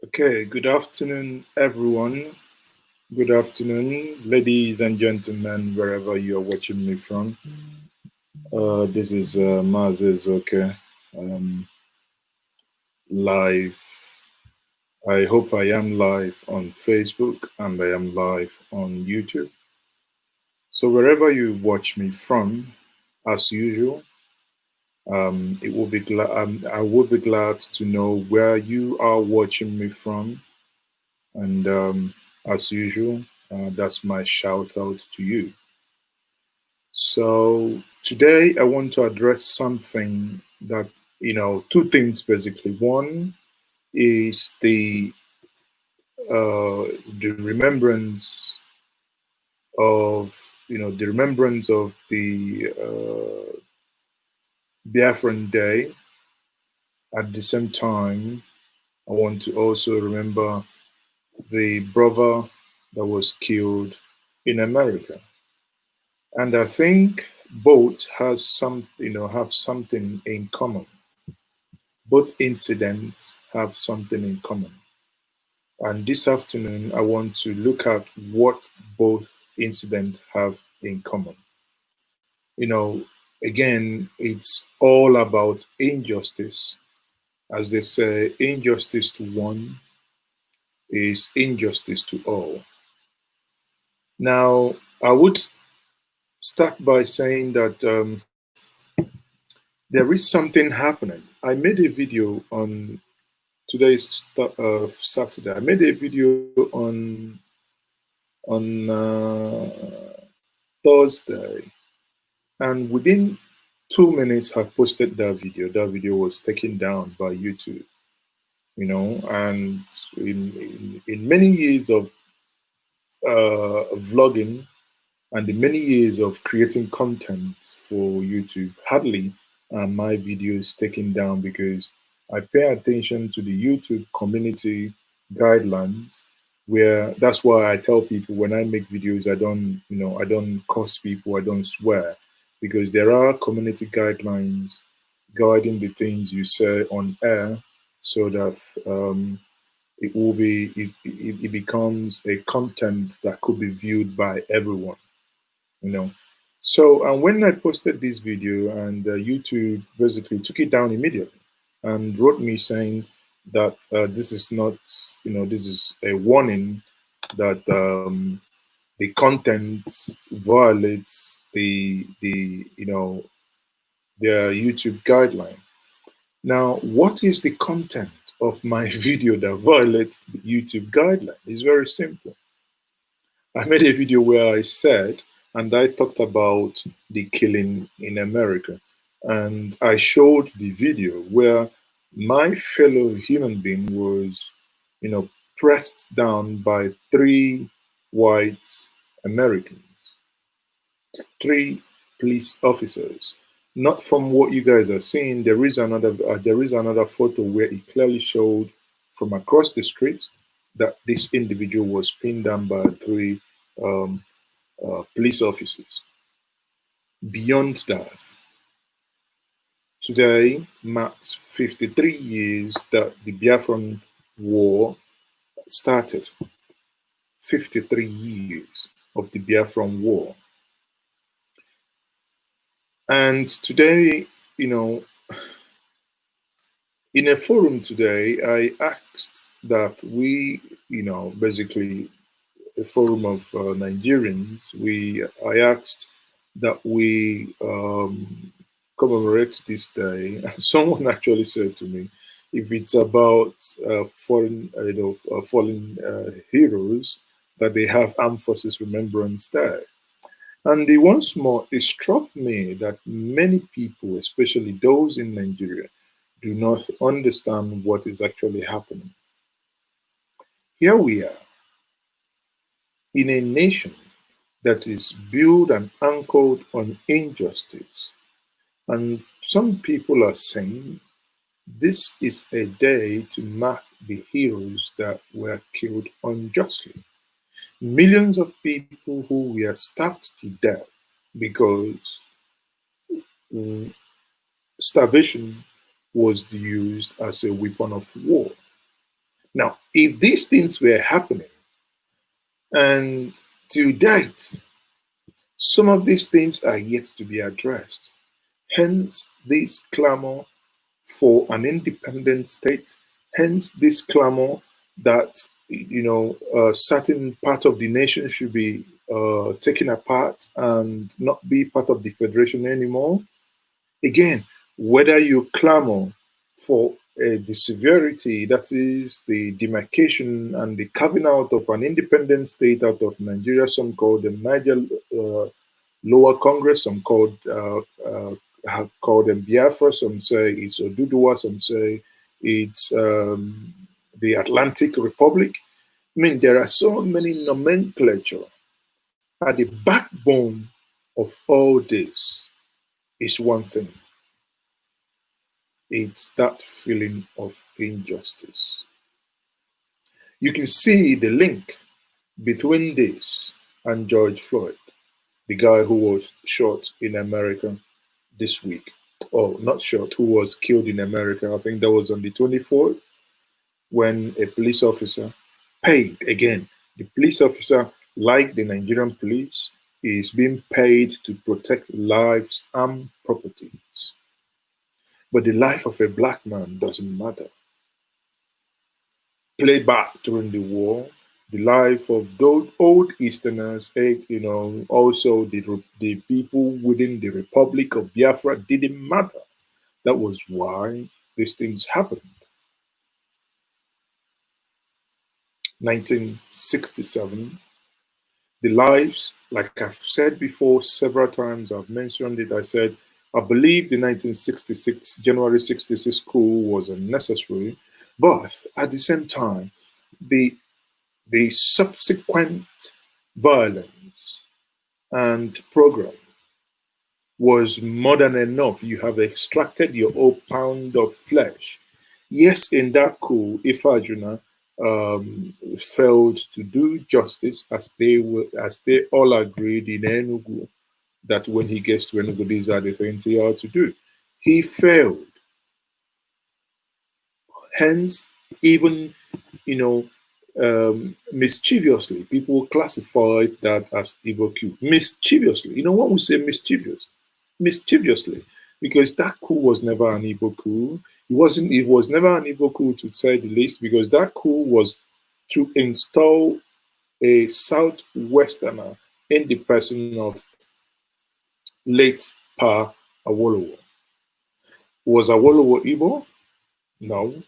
Okay, good afternoon, everyone. Good afternoon, ladies and gentlemen, wherever you are watching me from. This is MaaziEzeoke, live. I hope I am live on Facebook and I am live on YouTube. So wherever you watch me from, as usual, it will be I would be glad to know where you are watching me from, and as usual, that's my shout out to you. So today I want to address something that, two things basically. One is the remembrance of, the remembrance of the Biafran Day. At the same time, I want to also remember the brother that was killed in America. And I think both have something in common. Both incidents have something in common. And this afternoon, I want to look at what both incidents have in common. You know, again, it's all about injustice. As they say, injustice to one is injustice to all. Now, I would start by saying that there is something happening. I made a video on today's Saturday. I made a video on Thursday, and within 2 minutes, I posted that video. That video was taken down by YouTube. And in many years of vlogging and in many years of creating content for YouTube, hardly are my videos taken down because I pay attention to the YouTube community guidelines, where that's why I tell people when I make videos, I don't curse people, I don't swear, because there are community guidelines guiding the things you say on air, so that it becomes a content that could be viewed by everyone. So when I posted this video, and YouTube basically took it down immediately and wrote me saying that this is not, this is a warning that the content violates their YouTube guideline. Now, what is the content of my video that violates the YouTube guideline? It's very simple. I made a video where I said, and I talked about the killing in America. And I showed the video where my fellow human being was, pressed down by three white Americans, three police officers. Not from what you guys are seeing. There is another photo where it clearly showed from across the street that this individual was pinned down by three um, police officers. Beyond that, today marks 53 years that the Biafran War started. 53 years of the Biafran War. And today, in a forum today, I asked that we, basically a forum of Nigerians, I asked that we commemorate this day. Someone actually said to me, if it's about fallen heroes, that they have Armed Forces Remembrance Day. And once more, it struck me that many people, especially those in Nigeria, do not understand what is actually happening. Here we are, in a nation that is built and anchored on injustice. And some people are saying this is a day to mark the heroes that were killed unjustly. Millions of people who were starved to death because starvation was used as a weapon of war. Now, if these things were happening, and to date, some of these things are yet to be addressed. Hence, this clamor for an independent state. Hence, this clamor that a certain part of the nation should be taken apart and not be part of the federation anymore. Again, whether you clamor for the severity, that is the demarcation and the carving out of an independent state out of Nigeria, some call them Niger Lower Congress, some called them Biafra, some say it's Odudua, some say it's the Atlantic Republic. I mean, there are so many nomenclature. At the backbone of all this is one thing. It's that feeling of injustice. You can see the link between this and George Floyd, the guy who was shot in America this week. Oh, not shot, who was killed in America. I think that was on the 24th, when a police officer paid, again, the police officer, like the Nigerian police, is being paid to protect lives and properties. But the life of a black man doesn't matter. Play back during the war, the life of those old Easterners, also the people within the Republic of Biafra didn't matter. That was why these things happened. 1967, the lives, like I've said before several times, I've mentioned it, I said, I believe the 1966, January 66 coup was unnecessary, but at the same time, the subsequent violence and program was more than enough. You have extracted your whole pound of flesh. Yes, in that coup, Ifajuna failed to do justice, as they all agreed in Enugu, that when he gets to Enugu, these are the things he ought to do. He failed. Hence, even, mischievously, people classified that as Igbo coup. Mischievously. What we say mischievous? Mischievously. Because that coup was never an Igbo coup. It was never an Igbo coup, to say the least, because that coup was to install a Southwesterner in the person of late Pa Awolowo. Was Awolowo Igbo? No.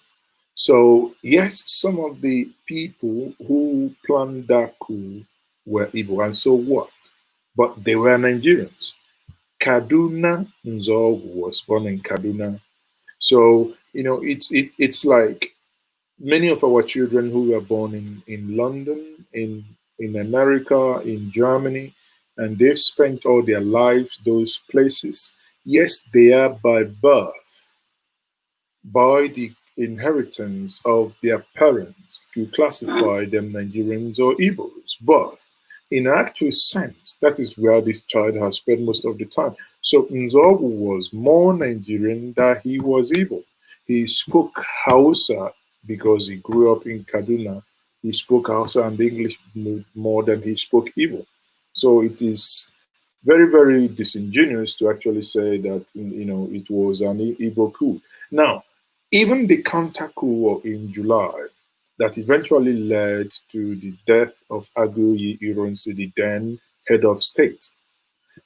So, yes, some of the people who planned that coup were Igbo, and so what? But they were Nigerians. Kaduna Nzogu was born in Kaduna. So, it's like many of our children who were born in London, in America, in Germany, and they've spent all their lives those places. Yes, they are by birth, by the inheritance of their parents, to classify them Nigerians or Igbos. But in actual sense, that is where this child has spent most of the time. So Nzogu was more Nigerian than he was Igbo. He spoke Hausa because he grew up in Kaduna. He spoke Hausa and English more than he spoke Igbo. So it is very, very disingenuous to actually say that, it was an Igbo coup. Now, even the counter coup in July that eventually led to the death of Aguyi Ironsi, the then head of state.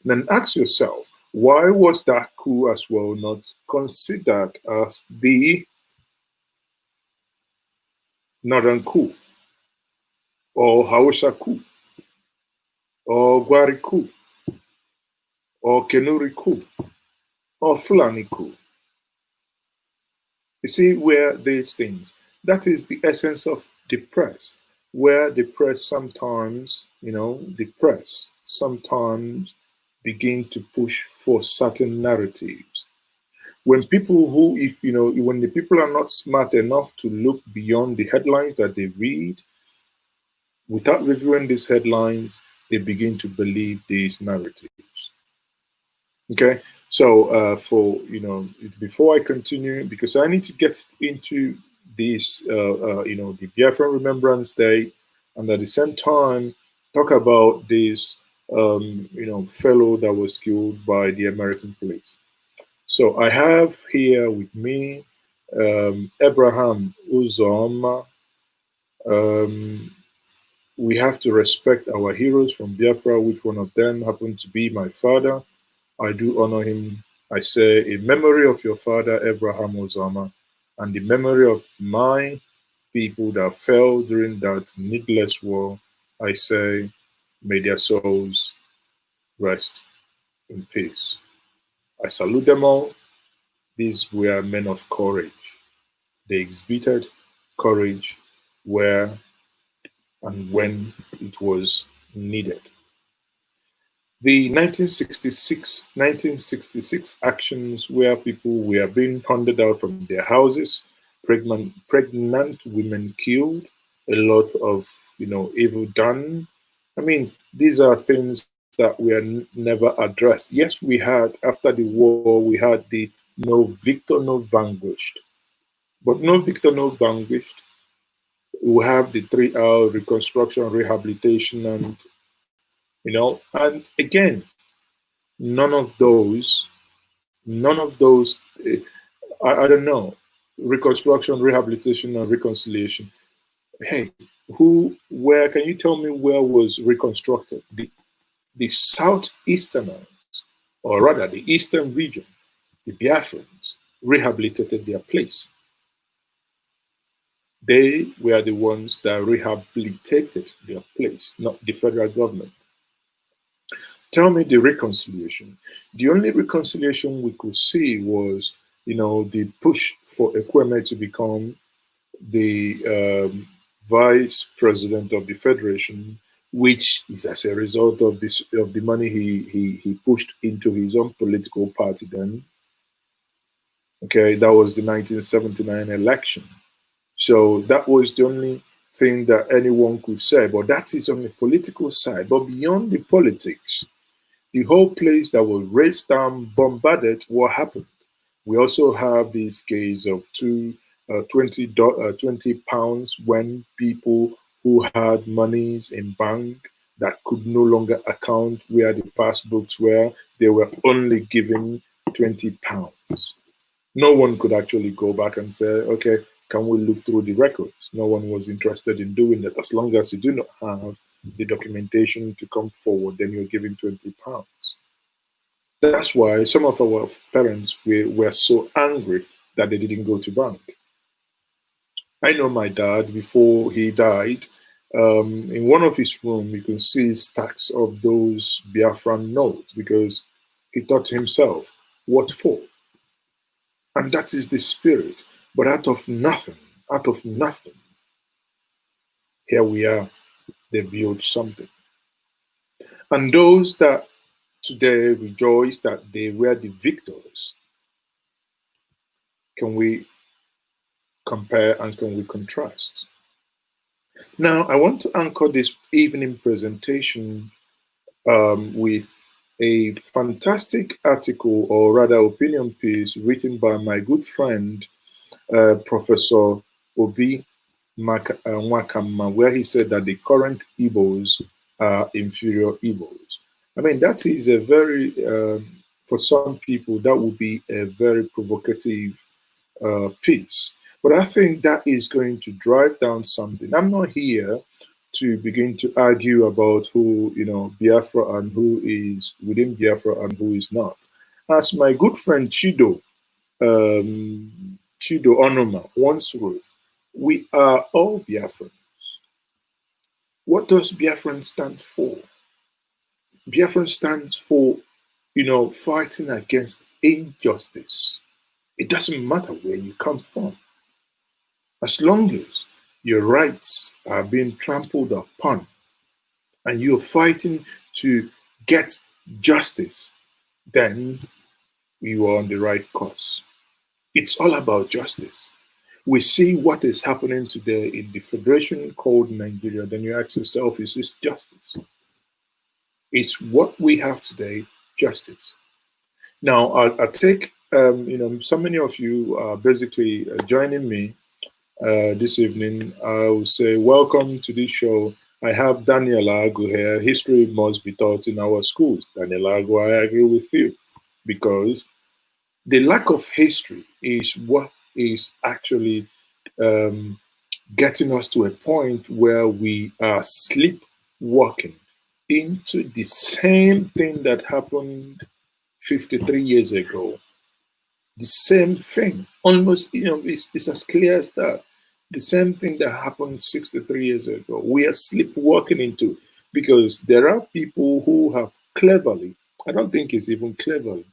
Then ask yourself, why was that coup as well not considered as the Northern coup, or Hausa coup, or Gwari coup, or Kenuri coup, or Fulani coup? You see, where these things, that is the essence of the press, where the press sometimes, sometimes begin to push for certain narratives. When people when the people are not smart enough to look beyond the headlines that they read, without reviewing these headlines, they begin to believe these narratives. Okay, so before I continue, because I need to get into this, the Biafran Remembrance Day, and at the same time talk about this, fellow that was killed by the American police. So I have here with me Abraham Uzoma. We have to respect our heroes from Biafra. Which one of them happened to be my father? I do honor him. I say, in memory of your father, Abraham Uzoma, and the memory of my people that fell during that needless war, I say, may their souls rest in peace. I salute them all. These were men of courage. They exhibited courage where and when it was needed. The 1966 actions where people were being hunted out from their houses, pregnant women killed, a lot of evil done. I mean, these are things that were never addressed. Yes, we had after the war, we had the no victor, no vanquished, but no victor, no vanquished. We have the 3R reconstruction, rehabilitation, and and again, none of those, eh, I don't know, reconstruction, rehabilitation, and reconciliation. Hey, where, can you tell me where was reconstructed? The southeasterners, or rather the eastern region, the Biafrans, rehabilitated their place. They were the ones that rehabilitated their place, not the federal government. Tell me the reconciliation. The only reconciliation we could see was, the push for Ekweme to become the vice president of the federation, which is as a result of the money he pushed into his own political party then. Okay, that was the 1979 election. So that was the only thing that anyone could say, but that is on the political side. But beyond the politics, the whole place that was razed down, bombarded, what happened? We also have this case of 20 pounds when people who had monies in bank that could no longer account where the passbooks were, they were only given 20 pounds. No one could actually go back and say, okay, can we look through the records? No one was interested in doing that. As long as you do not have the documentation to come forward, then you're giving 20 pounds. That's why some of our parents were so angry that they didn't go to bank. I know my dad, before he died, in one of his rooms, you can see stacks of those Biafran notes because he thought to himself, what for? And that is the spirit. But out of nothing, here we are, they built something. And those that today rejoice that they were the victors, can we compare and can we contrast? Now, I want to anchor this evening presentation with a fantastic article, or rather opinion piece, written by my good friend, Professor Obi Nwakama, where he said that the current Igbos are inferior Igbos. I mean, that is a very, for some people, that would be a very provocative piece. But I think that is going to drive down something. I'm not here to begin to argue about who, Biafra and who is within Biafra and who is not. As my good friend Chido Onoma once wrote, we are all Biafrans. What does Biafran stand for? Biafran stands for, fighting against injustice. It doesn't matter where you come from. As long as your rights are being trampled upon and you're fighting to get justice, then you are on the right course. It's all about justice. We see what is happening today in the federation called Nigeria. Then you ask yourself, is this justice? It's what we have today, justice. Now, I'll take, so many of you are basically joining me this evening, I will say welcome to this show. I have Daniel Agu here. History must be taught in our schools. Daniel Agu, I agree with you, because the lack of history is what is actually getting us to a point where we are sleepwalking into the same thing that happened 53 years ago. The same thing, almost, it's as clear as that. The same thing that happened 63 years ago, we are sleepwalking into, because there are people who have cleverly, I don't think it's even cleverly,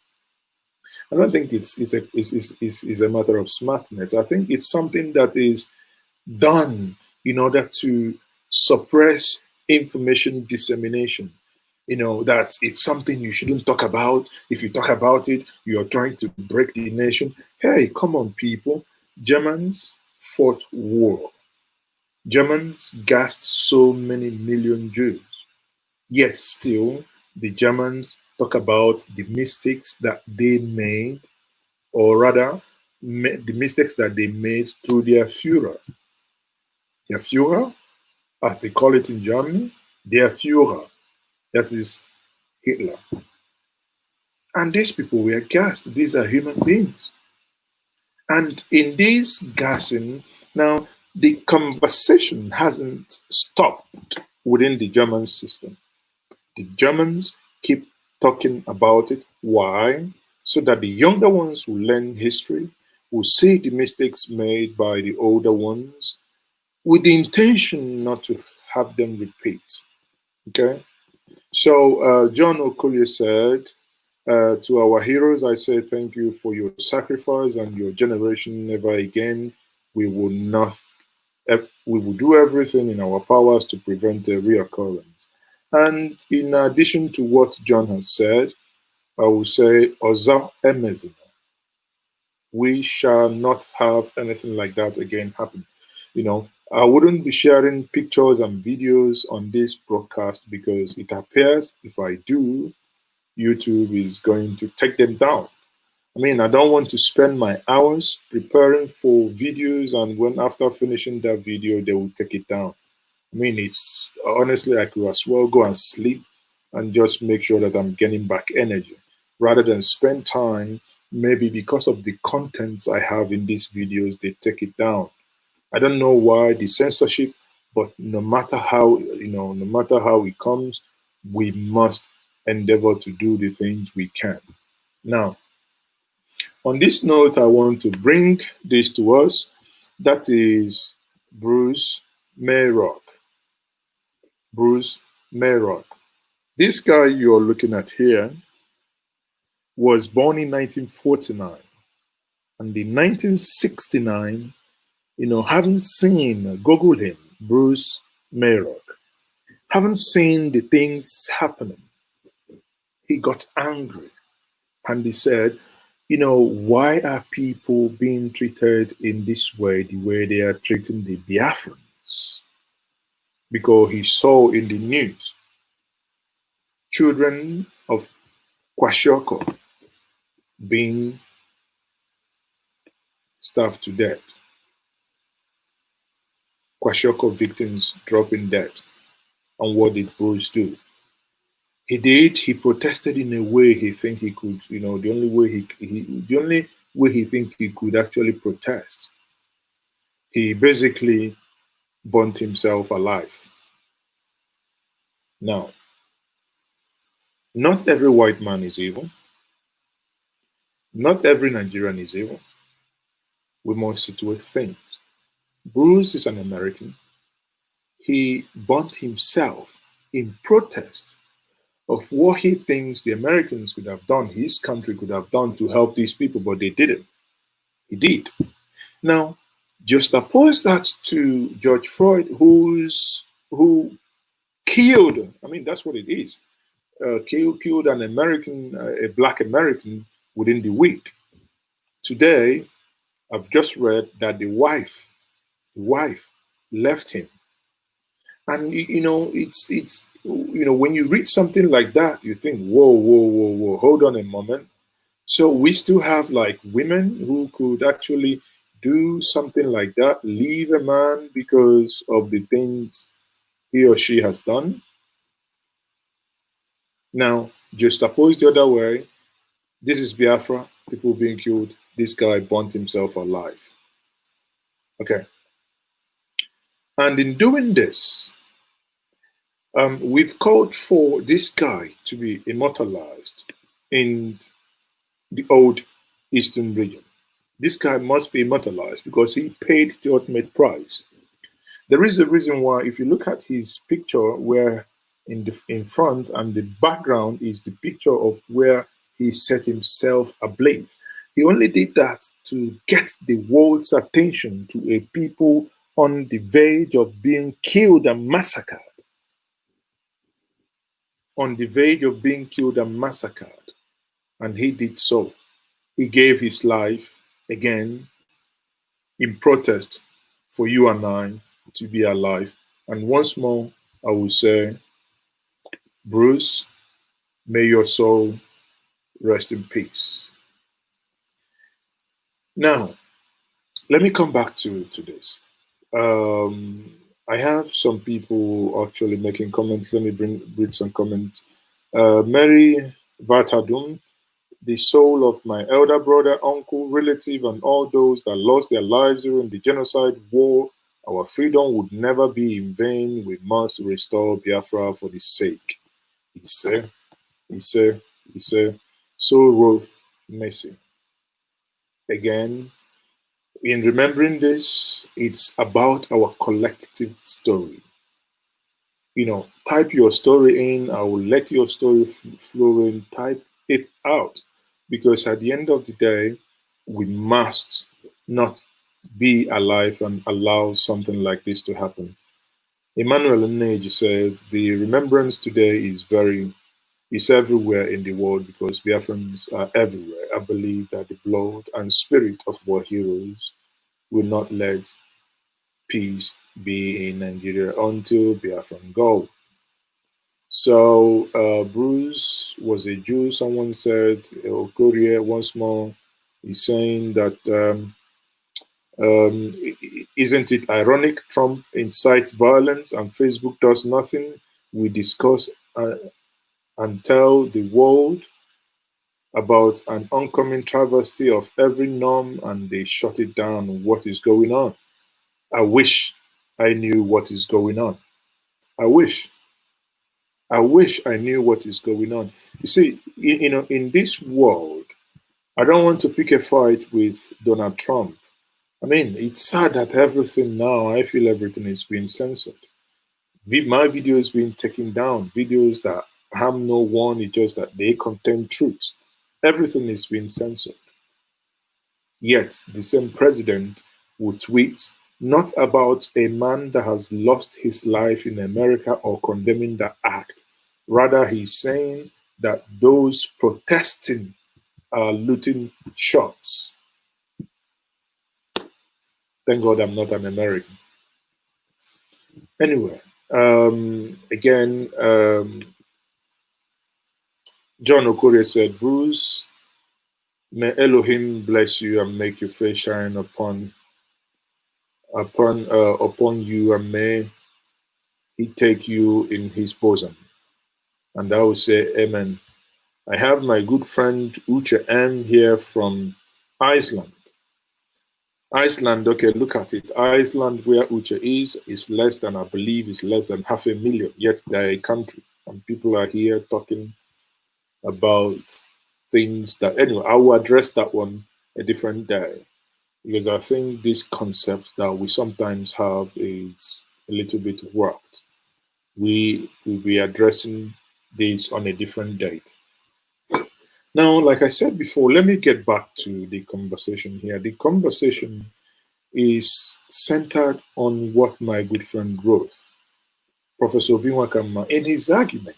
I don't think it's a matter of smartness. I think it's something that is done in order to suppress information dissemination. That it's something you shouldn't talk about. If you talk about it, you're trying to break the nation. Hey, come on, people. Germans fought war. Germans gassed so many million Jews. Yet still, the Germans talk about the mistakes that they made, or rather, the mistakes that they made through their Führer. Their Führer, as they call it in Germany, their Führer, that is Hitler. And these people were gassed. These are human beings. And in this gassing, now the conversation hasn't stopped within the German system. The Germans keep talking about it. Why? So that the younger ones will learn history, will see the mistakes made by the older ones, with the intention not to have them repeat. Okay? So John Okolie said, to our heroes, I say thank you for your sacrifice and your generation. Never again. We will do everything in our powers to prevent a reoccurrence. And in addition to what John has said, I will say, Oza Emezina. We shall not have anything like that again happen. I wouldn't be sharing pictures and videos on this broadcast, because it appears if I do, YouTube is going to take them down. I mean, I don't want to spend my hours preparing for videos, and when after finishing that video, they will take it down. I mean, it's honestly, I could as well go and sleep and just make sure that I'm getting back energy, rather than spend time. Maybe because of the contents I have in these videos, they take it down. I don't know why the censorship, but no matter how it comes, we must endeavor to do the things we can. Now, on this note, I want to bring this to us. That is Bruce Mayrock. Bruce Mayrock. This guy you're looking at here was born in 1949. And in 1969, haven't seen, Google him, Bruce Mayrock, haven't seen the things happening. He got angry and he said, why are people being treated in this way, the way they are treating the Biafrans? Because he saw in the news children of Kwashiorkor being starved to death. Kwashiorkor victims dropping dead. And what did Bruce do? He protested in a way he think he could, the only way he think he could actually protest. He basically burnt himself alive. Now, not every white man is evil. Not every Nigerian is evil. We must situate things. Bruce is an American. He burnt himself in protest of what he thinks the Americans could have done, his country could have done to help these people, but they didn't. He did. Now, just oppose that to George Floyd, who killed, I mean, that's what it is, killed an American, a black American within the week. Today, I've just read that the wife left him. And it's when you read something like that, you think, whoa, hold on a moment. So we still have like women who could actually do something like that, leave a man because of the things he or she has done? Now, just oppose the other way. This is Biafra, people being killed. This guy burnt himself alive. Okay. And in doing this, we've called for this guy to be immortalized in the old Eastern region. This guy must be immortalized because he paid the ultimate price. There is a reason why, if you look at his picture, where in front and the background is the picture of where he set himself ablaze. He only did that to get the world's attention to a people on the verge of being killed and massacred. On the verge of being killed and massacred. And he did so. He gave his life again in protest for you and I to be alive. And once more, I will say, Bruce, may your soul rest in peace. Now, let me come back to this. I have some people actually making comments. Let me read some comments. Mary Vatadum, the soul of my elder brother, uncle, relative, and all those that lost their lives during the genocide war, our freedom would never be in vain. We must restore Biafra for the sake. He said, so wrote Messi. Again, in remembering this, it's about our collective story. You know, type your story in. I will let your story flow in. Type it out. Because at the end of the day, we must not be alive and allow something like this to happen. Emmanuel Njenje said, the remembrance today is everywhere in the world because Biafrans are everywhere. I believe that the blood and spirit of our heroes will not let peace be in Nigeria until Biafran go. So Bruce was a Jew. Someone said, Okorie once more, he's saying that isn't it ironic Trump incites violence and Facebook does nothing? We discuss and tell the world about an oncoming travesty of every norm and they shut it down. What is going on? I wish I knew what is going on. I wish I knew what is going on. You see, in this world, I don't want to pick a fight with Donald Trump. I mean, it's sad that everything now, I feel everything is being censored. My video is being taken down. Videos that harm no one, it's just that they contain truths. Everything is being censored. Yet, the same president would tweet not about a man that has lost his life in America or condemning the act. Rather, he's saying that those protesting are looting shops. Thank God I'm not an American. Anyway, again, John Okorie said, Bruce, may Elohim bless you and make your face shine upon you, and may he take you in his bosom. And I will say, Amen. I have my good friend Uche M here from Iceland. Iceland, okay, look at it. Iceland, where Uche is less than, I believe, is less than 500,000. Yet they're a country, and people are here talking about things that, anyway, I will address that one a different day, because I think this concept that we sometimes have is a little bit warped. We will be addressing this on a different date. Now, like I said before, let me get back to the conversation here. The conversation is centered on what my good friend wrote. Professor Obinwakama, in his argument,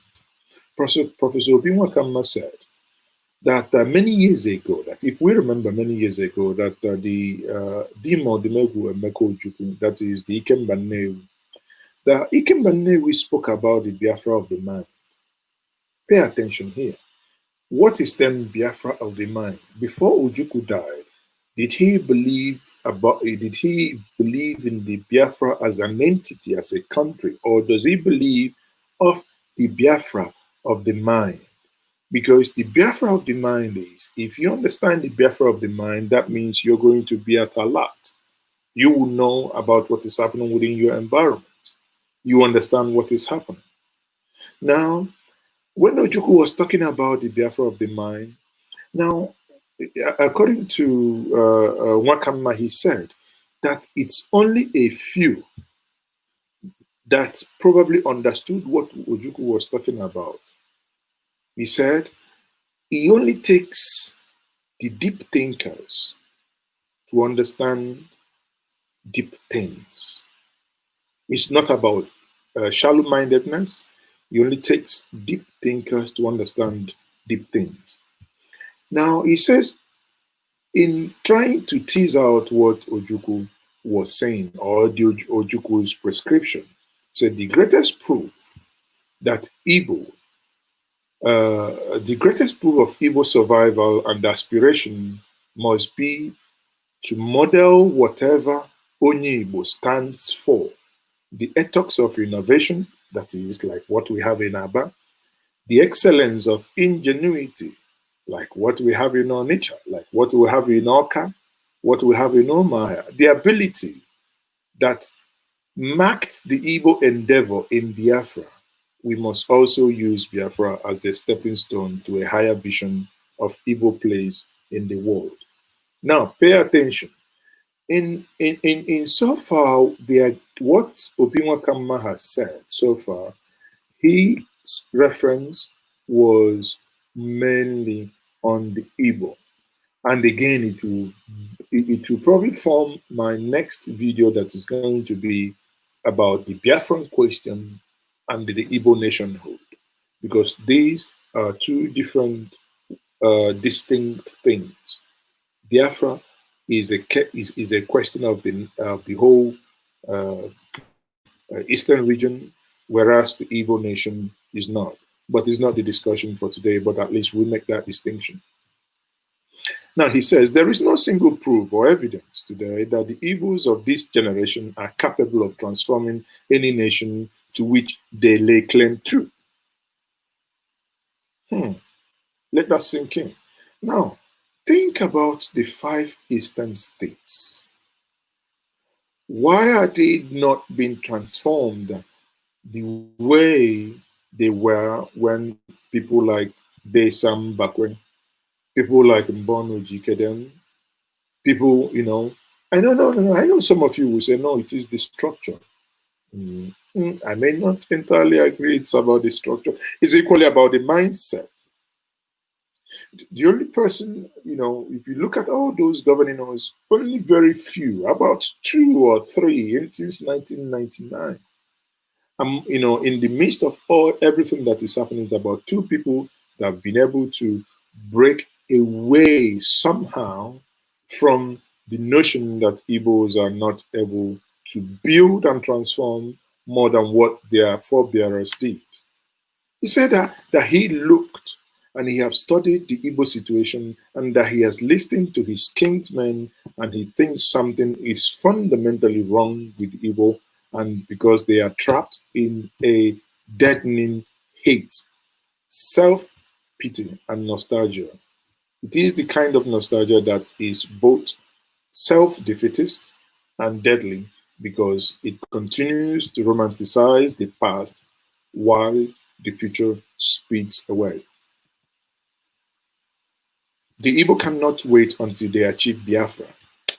Professor Obinwakama said that many years ago, that if we remember many years ago, that the Dimo Dimegu Emeko Ojukwu, that is the Ikemba Nnewi spoke about the Biafra of the mind. Pay attention here. What is then Biafra of the mind? Before Ojukwu died, did he believe about, did he believe in the Biafra as an entity, as a country, or does he believe of the Biafra of the mind? Because the Biafra of the mind is, if you understand the Biafra of the mind, that means you're going to be at alert. You will know about what is happening within your environment. You understand what is happening. Now, when Ojukwu was talking about the Biafra of the mind, now, according to Wakamma, he said that it's only a few that probably understood what Ojukwu was talking about. He said it only takes the deep thinkers to understand deep things. It's not about shallow-mindedness. It only takes deep thinkers to understand deep things. Now, he says, in trying to tease out what Ojukwu was saying, or the Ojukwu's prescription, said the greatest proof that Igbo, the greatest proof of Igbo survival and aspiration must be to model whatever Onye Igbo stands for. The ethics of innovation, that is like what we have in Abia, the excellence of ingenuity, like what we have in Onitsha, like what we have in Oka, what we have in Omaya, the ability that marked the Igbo endeavor in Biafra. We must also use Biafra as the stepping stone to a higher vision of Igbo place in the world. Now, pay attention. In so far, what Obinwakama has said so far, his reference was mainly on the Igbo. And again, it will probably form my next video that is going to be about the Biafran question and the Igbo nationhood, because these are two different distinct things. Biafra is a question of the whole eastern region, whereas the Igbo nation is not. But it's not the discussion for today, but at least we make that distinction. Now, he says, there is no single proof or evidence today that the Igbos of this generation are capable of transforming any nation to which they lay claim to. Let that sink in. Now, think about the 5 eastern states. Why are they not being transformed the way they were when people like Desam Bakwe, people like Mbono Jikedem, people, I know some of you will say, no, it is the structure. I may not entirely agree it's about the structure. It's equally about the mindset. The only person, if you look at all those governors, only very few, about 2 or 3 since 1999. In the midst of everything that is happening, it's about 2 people that have been able to break away somehow from the notion that Igbos are not able to build and transform more than what their forebearers did. He said that he looked and he has studied the Igbo situation and that he has listened to his kinsmen and he thinks something is fundamentally wrong with Igbo, and because they are trapped in a deadening hate, self-pity and nostalgia. It is the kind of nostalgia that is both self-defeatist and deadly because it continues to romanticize the past while the future speeds away. The Igbo cannot wait until they achieve Biafra.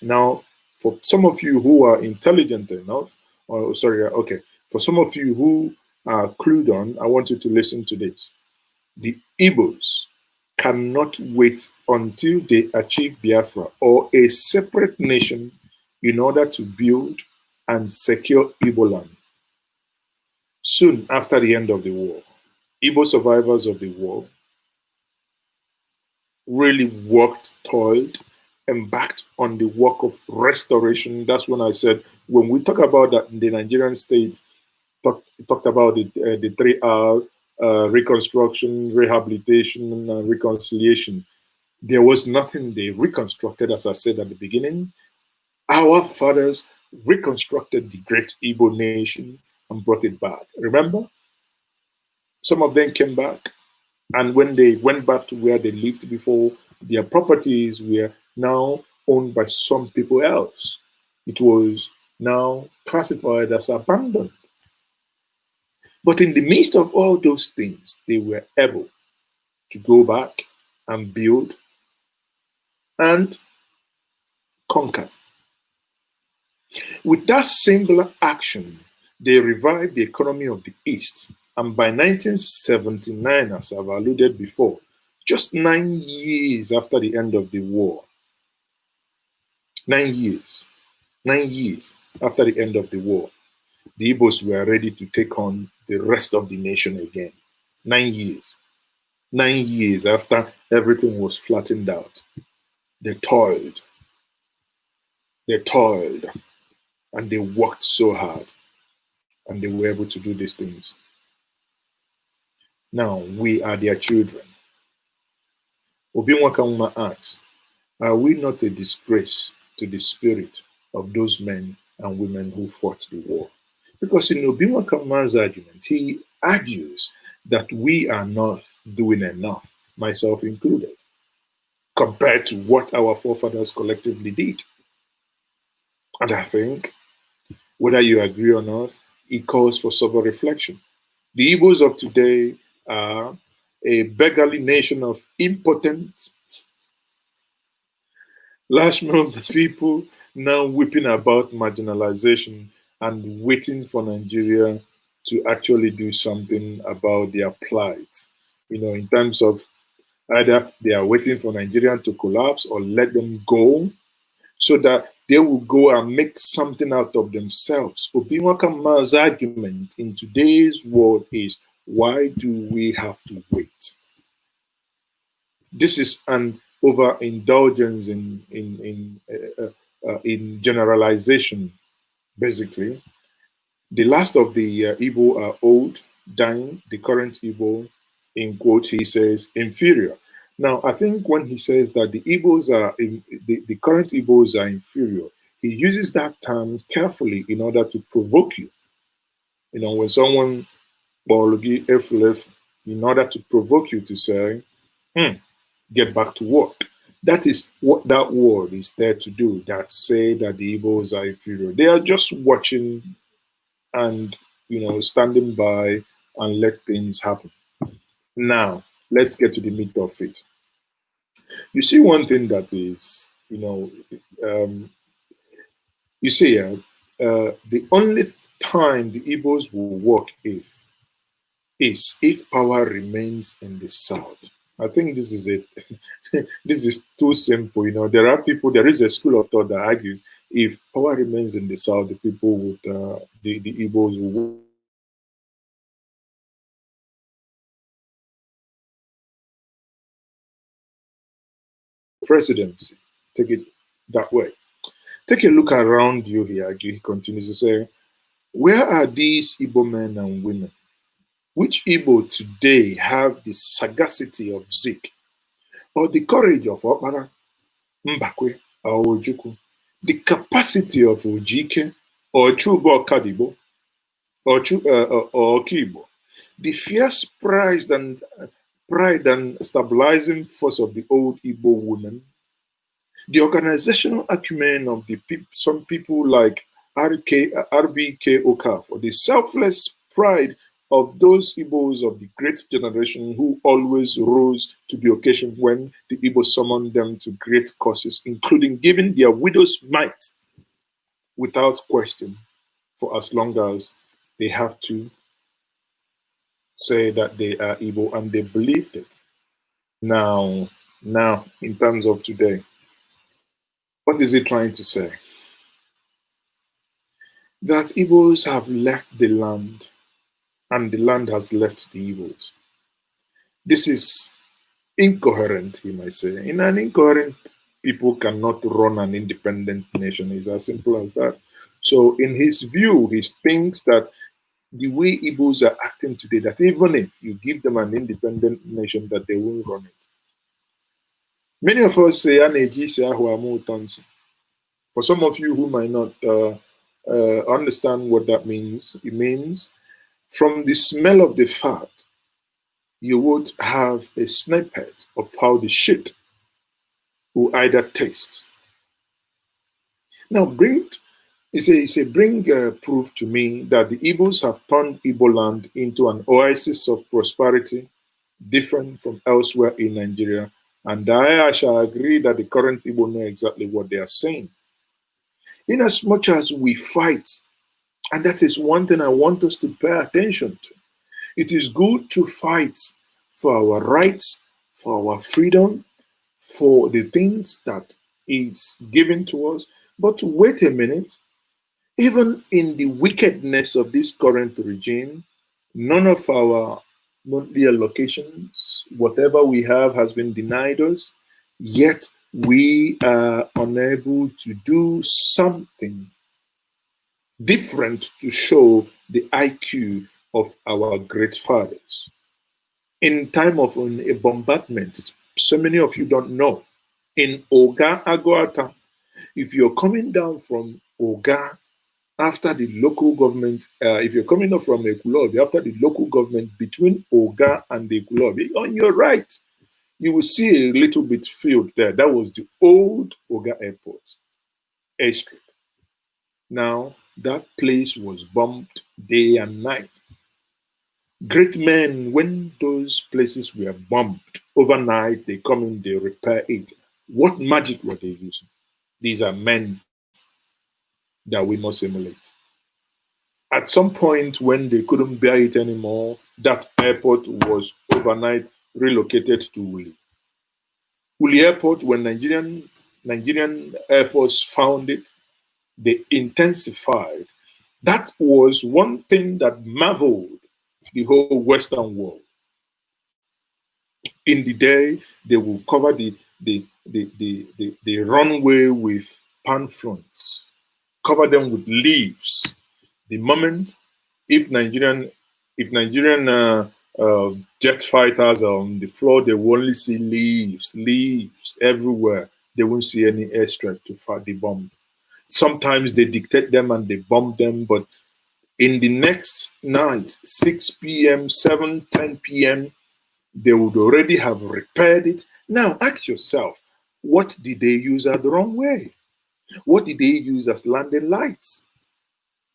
Now, for some of you who are intelligent enough, for some of you who are clued on, I want you to listen to this. The Igbos cannot wait until they achieve Biafra or a separate nation in order to build and secure Igbo land. Soon after the end of the war, Igbo survivors of the war really worked, toiled, embarked on the work of restoration. That's when I said, when we talk about that, the Nigerian state talked about the 3R, reconstruction, rehabilitation, and reconciliation. There was nothing they reconstructed, as I said at the beginning. Our fathers reconstructed the great Igbo nation and brought it back. Remember? Some of them came back, and when they went back to where they lived before, their properties were now owned by some people else. It was now classified as abandoned. But in the midst of all those things, they were able to go back and build and conquer. With that singular action, they revived the economy of the East. And by 1979, as I've alluded before, just 9 years after the end of the war, 9 years after the end of the war, the Igbos were ready to take on the rest of the nation again. 9 years. 9 years after everything was flattened out. They toiled, and they worked so hard, and they were able to do these things. Now, we are their children. Obinwakamma asks, are we not a disgrace to the spirit of those men and women who fought the war? Because in Obinwakamma's argument, he argues that we are not doing enough, myself included, compared to what our forefathers collectively did. And I think, whether you agree or not, it calls for sober reflection. The Igbos of today are a beggarly nation of impotent, large-mouthed people now whipping about marginalization and waiting for Nigeria to actually do something about their plight. You know, in terms of either they are waiting for Nigeria to collapse or let them go so that they will go and make something out of themselves. Obinwakamma's argument in today's world is, why do we have to wait? This is an overindulgence in generalization, basically. The last of the Igbo are old, dying. The current Igbo, in quote, he says, inferior. Now, I think when he says that the Igbos are, the current Igbos are inferior, he uses that term carefully in order to provoke you. You know, when someone, in order to provoke you to say, get back to work. That is what that word is there to do, that say that the Igbos are inferior. They are just watching and, you know, standing by and let things happen. Now, let's get to the meat of it. You see, one thing that is, you know, you see, the only time the Igbos will work is if power remains in the South. I think this is it. This is too simple. You know, there is a school of thought that argues if power remains in the South, the people would, the Igbos will presidency. Take it that way. Take a look around you here. He continues to say, where are these Igbo men and women? Which Igbo today have the sagacity of Zik, or the courage of Okpara, Mbakwe, or Ojukwu, the capacity of Ojike, or Chubo Kadibo, or Kibo, the fierce pride and stabilizing force of the old Igbo women, the organizational acumen of some people like RBK Okafor, the selfless pride of those Igbos of the great generation who always rose to the occasion when the Igbo summoned them to great causes, including giving their widows might without question, for as long as they have to say that they are Igbo, and they believed it. Now, in terms of today, what is it trying to say? That Igbos have left the land and the land has left the Igbos. This is incoherent, he might say. In an incoherent, people cannot run an independent nation. It's as simple as that. So in his view, he thinks that the way Igbos are acting today, that even if you give them an independent nation, that they won't run it. Many of us say, For some of you who might not understand what that means, it means from the smell of the fat, you would have a snippet of how the shit will either taste. Now, bring proof to me that the Igbos have turned Igbo land into an oasis of prosperity, different from elsewhere in Nigeria. And I shall agree that the current Igbo know exactly what they are saying. In as much as we fight, and that is one thing I want us to pay attention to. It is good to fight for our rights, for our freedom, for the things that is given to us. But wait a minute, even in the wickedness of this current regime, none of our monthly allocations, whatever we have, has been denied us, yet we are unable to do something different to show the IQ of our great fathers. In time of a bombardment, so many of you don't know, in Aguata, if you're coming down from Oga after the local government, if you're coming up from Ekulobi after the local government, between Oga and the Ekulobi, on your right, you will see a little bit field there. That was the old Oga Airport, airstrip. Now, that place was bombed day and night. Great men, when those places were bombed overnight, they come in, they repair it. What magic were they using? These are men that we must emulate. At some point, when they couldn't bear it anymore, that airport was overnight relocated to Uli. Uli Airport, when Nigerian Air Force found it, they intensified. That was one thing that marveled the whole Western world. In the day, they will cover the runway with palm fronds, cover them with leaves. The moment, if Nigerian jet fighters are on the floor, they will only see leaves everywhere. They won't see any airstrike to fight the bomb. Sometimes they dictate them and they bomb them, but in the next night, 6 p.m., 7, 10 p.m., they would already have repaired it. Now ask yourself, what did they use at the wrong way? What did they use as landing lights?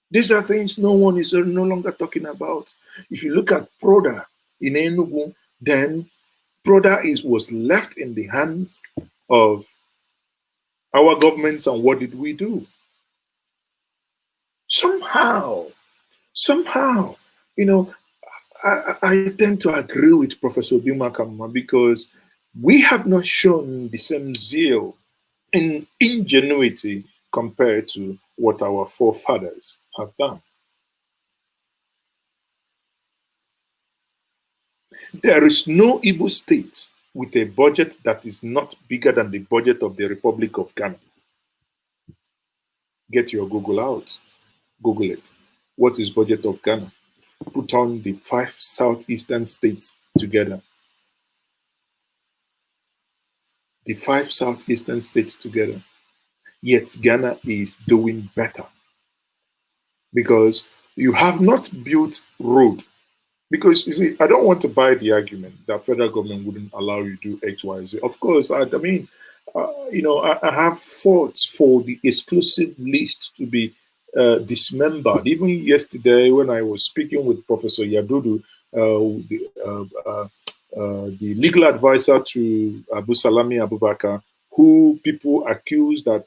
These are things no one is no longer talking about. If you look at Proda in Enugu, then Proda was left in the hands of our governments, and what did we do? Somehow, you know, I tend to agree with Professor Bimakama because we have not shown the same zeal and ingenuity compared to what our forefathers have done. There is no Igbo state with a budget that is not bigger than the budget of the Republic of Ghana. Get your Google out. Google it. What is budget of Ghana? Put on the 5 southeastern states together. The 5 southeastern states together. Yet Ghana is doing better. Because you have not built road. Because, you see, I don't want to buy the argument that federal government wouldn't allow you to do X, Y, Z. Of course, I have fought for the exclusive list to be dismembered. Even yesterday, when I was speaking with Professor Yadudu, the legal advisor to Abu Salami Abubakar, who people accuse that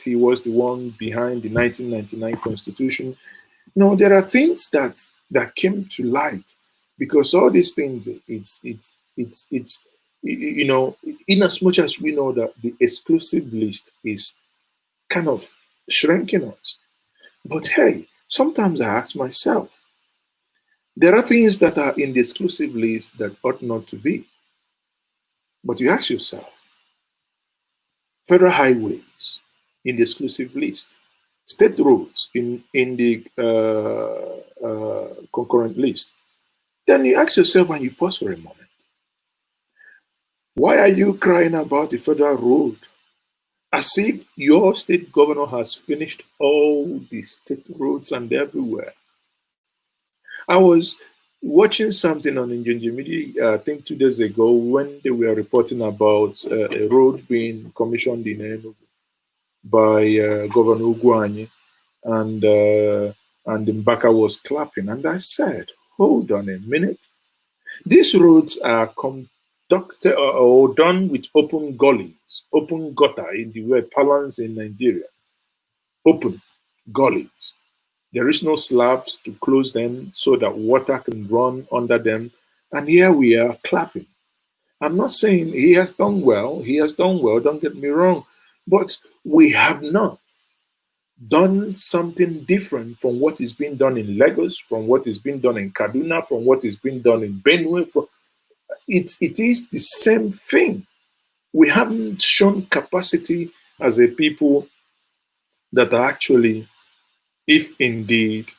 he was the one behind the 1999 Constitution. No, there are things that came to light because all these things, it's you know, in as much as we know that the exclusive list is kind of shrinking us. But hey, sometimes I ask myself, there are things that are in the exclusive list that ought not to be. But you ask yourself, federal highways in the exclusive list, state roads in the concurrent list. Then you ask yourself and you pause for a moment. Why are you crying about the federal road? As if your state governor has finished all the state roads and everywhere. I was watching something on Njenje media, I think 2 days ago, when they were reporting about a road being commissioned in Enugu by Governor Uguanyi, and Mbaka was clapping. And I said, hold on a minute. These roads are conducted or done with open gullies, open gutter in the word parlance in Nigeria. Open gullies. There is no slabs to close them so that water can run under them. And here we are clapping. I'm not saying he has done well. He has done well, don't get me wrong. But we have not done something different from what is being done in Lagos, from what is being done in Kaduna, from what is being done in Benue. It is the same thing. We haven't shown capacity as a people that are actually, if indeed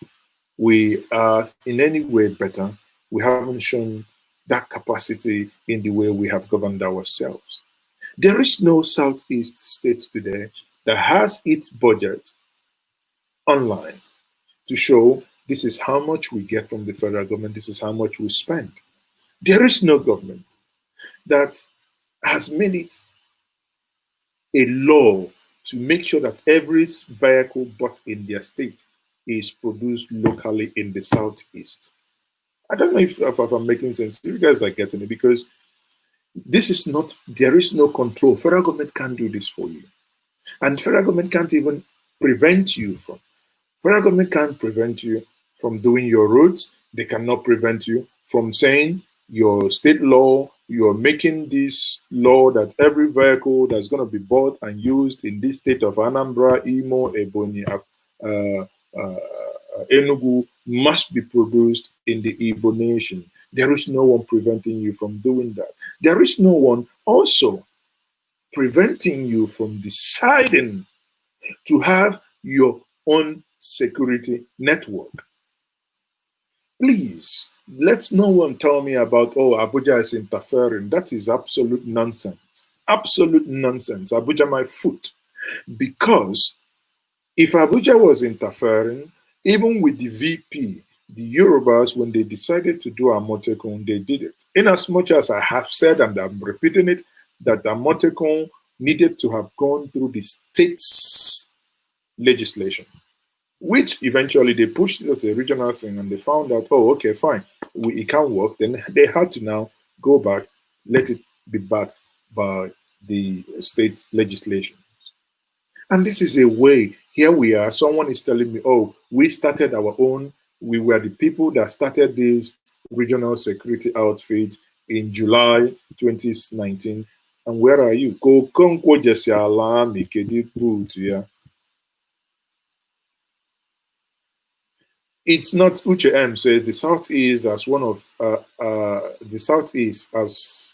we are in any way better, we haven't shown that capacity in the way we have governed ourselves. There is no Southeast state today that has its budget online to show this is how much we get from the federal government, this is how much we spend. There is no government that has made it a law to make sure that every vehicle bought in their state is produced locally in the Southeast. I don't know if I'm making sense. If you guys are getting it, because this is not, there is no control. Federal government can't do this for you. And federal government can't even prevent you from. Federal government can't prevent you from doing your roads. They cannot prevent you from saying your state law, you're making this law that every vehicle that's going to be bought and used in this state of Anambra, Imo, Ebonyi, Enugu must be produced in the Igbo nation. There is no one preventing you from doing that. There is no one also preventing you from deciding to have your own security network. Please, let no one tell me about, oh, Abuja is interfering. That is absolute nonsense. Absolute nonsense. Abuja my foot. Because if Abuja was interfering, even with the VP, the Yorubas, when they decided to do Amotekun, they did it. In as much as I have said, and I'm repeating it, that Amotekun needed to have gone through the state's legislation, which eventually they pushed it as a regional thing, and they found out, oh, okay, fine, it can't work. Then they had to now go back, let it be backed by the state legislation. And this is a way, here we are, someone is telling me, oh, we started our own, we were the people that started this regional security outfit in July 2019. And where are you? It's not. Uche M says the Southeast as one of the Southeast as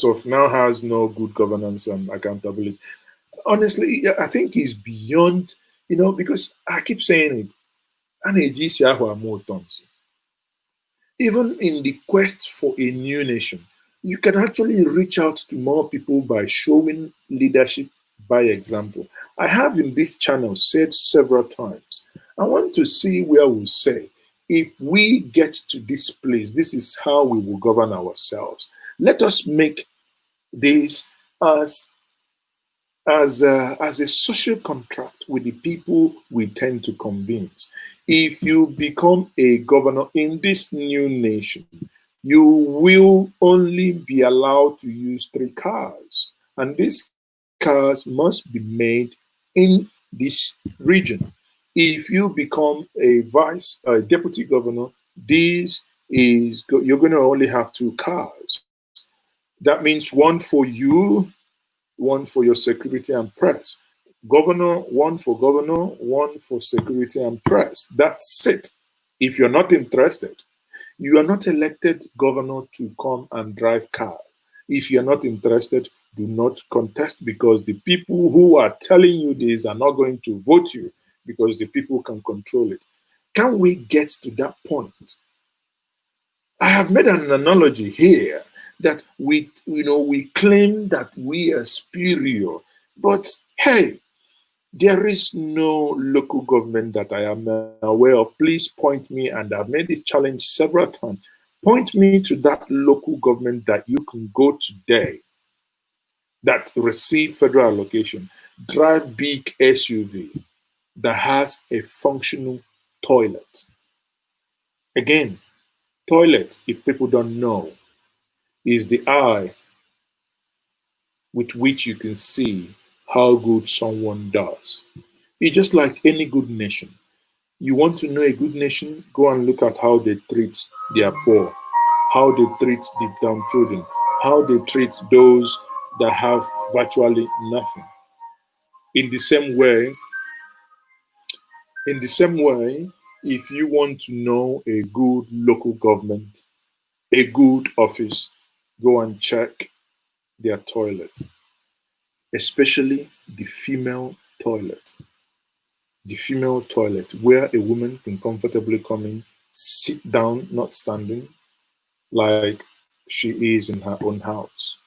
of now has no good governance and accountability. Honestly, I think it's beyond, because I keep saying it. Even in the quest for a new nation, you can actually reach out to more people by showing leadership by example. I have in this channel said several times, I want to see where we say, if we get to this place, this is how we will govern ourselves. Let us make this as a social contract with the people we tend to convince. If you become a governor in this new nation, you will only be allowed to use 3 cars. And these cars must be made in this region. If you become a deputy governor, you're going to only have 2 cars. That means 1 for you, 1 for your security and press. Governor, 1 for governor, 1 for security and press. That's it. If you're not interested, you are not elected governor to come and drive cars. If you're not interested, do not contest, because the people who are telling you this are not going to vote you, because the people can control it. Can we get to that point? I have made an analogy here that we claim that we are superior. But hey, there is no local government that I am aware of. Please point me, and I've made this challenge several times. Point me to that local government that you can go today that receive federal allocation, drive big SUV that has a functional toilet. Again, toilet, if people don't know, is the eye with which you can see how good someone does. It's just like any good nation. You want to know a good nation? Go and look at how they treat their poor, how they treat the downtrodden, how they treat those that have virtually nothing. In the same way, if you want to know a good local government, a good office, go and check their toilet, especially the female toilet. The female toilet, where a woman can comfortably come in, sit down, not standing, like she is in her own house.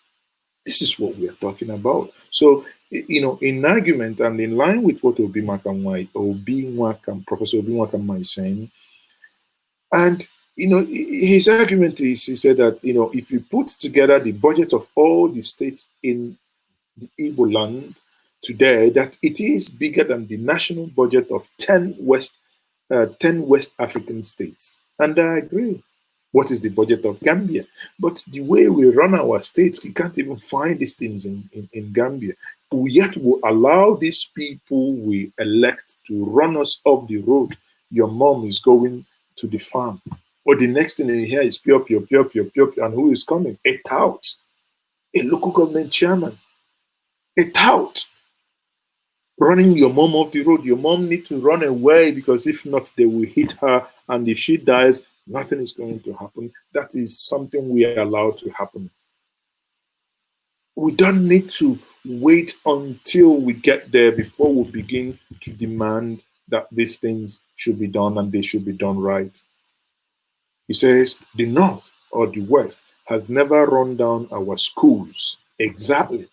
This is what we are talking about. So, in argument and in line with what Professor Obi Nwakama is saying, and his argument is, he said that if you put together the budget of all the states in the Igbo land today, that it is bigger than the national budget of 10 West African states. And I agree. What is the budget of Gambia? But the way we run our states, you can't even find these things in Gambia. Yet we allow these people we elect to run us off the road. Your mom is going to the farm. Or the next thing you hear is pure, and who is coming? A tout. A local government chairman. A tout. Running your mom off the road. Your mom needs to run away, because if not, they will hit her. And if she dies, nothing is going to happen. That is something we are allowed to happen. We don't need to wait until we get there before we begin to demand that these things should be done, and they should be done right. He says the North or the West has never run down our schools. Exactly.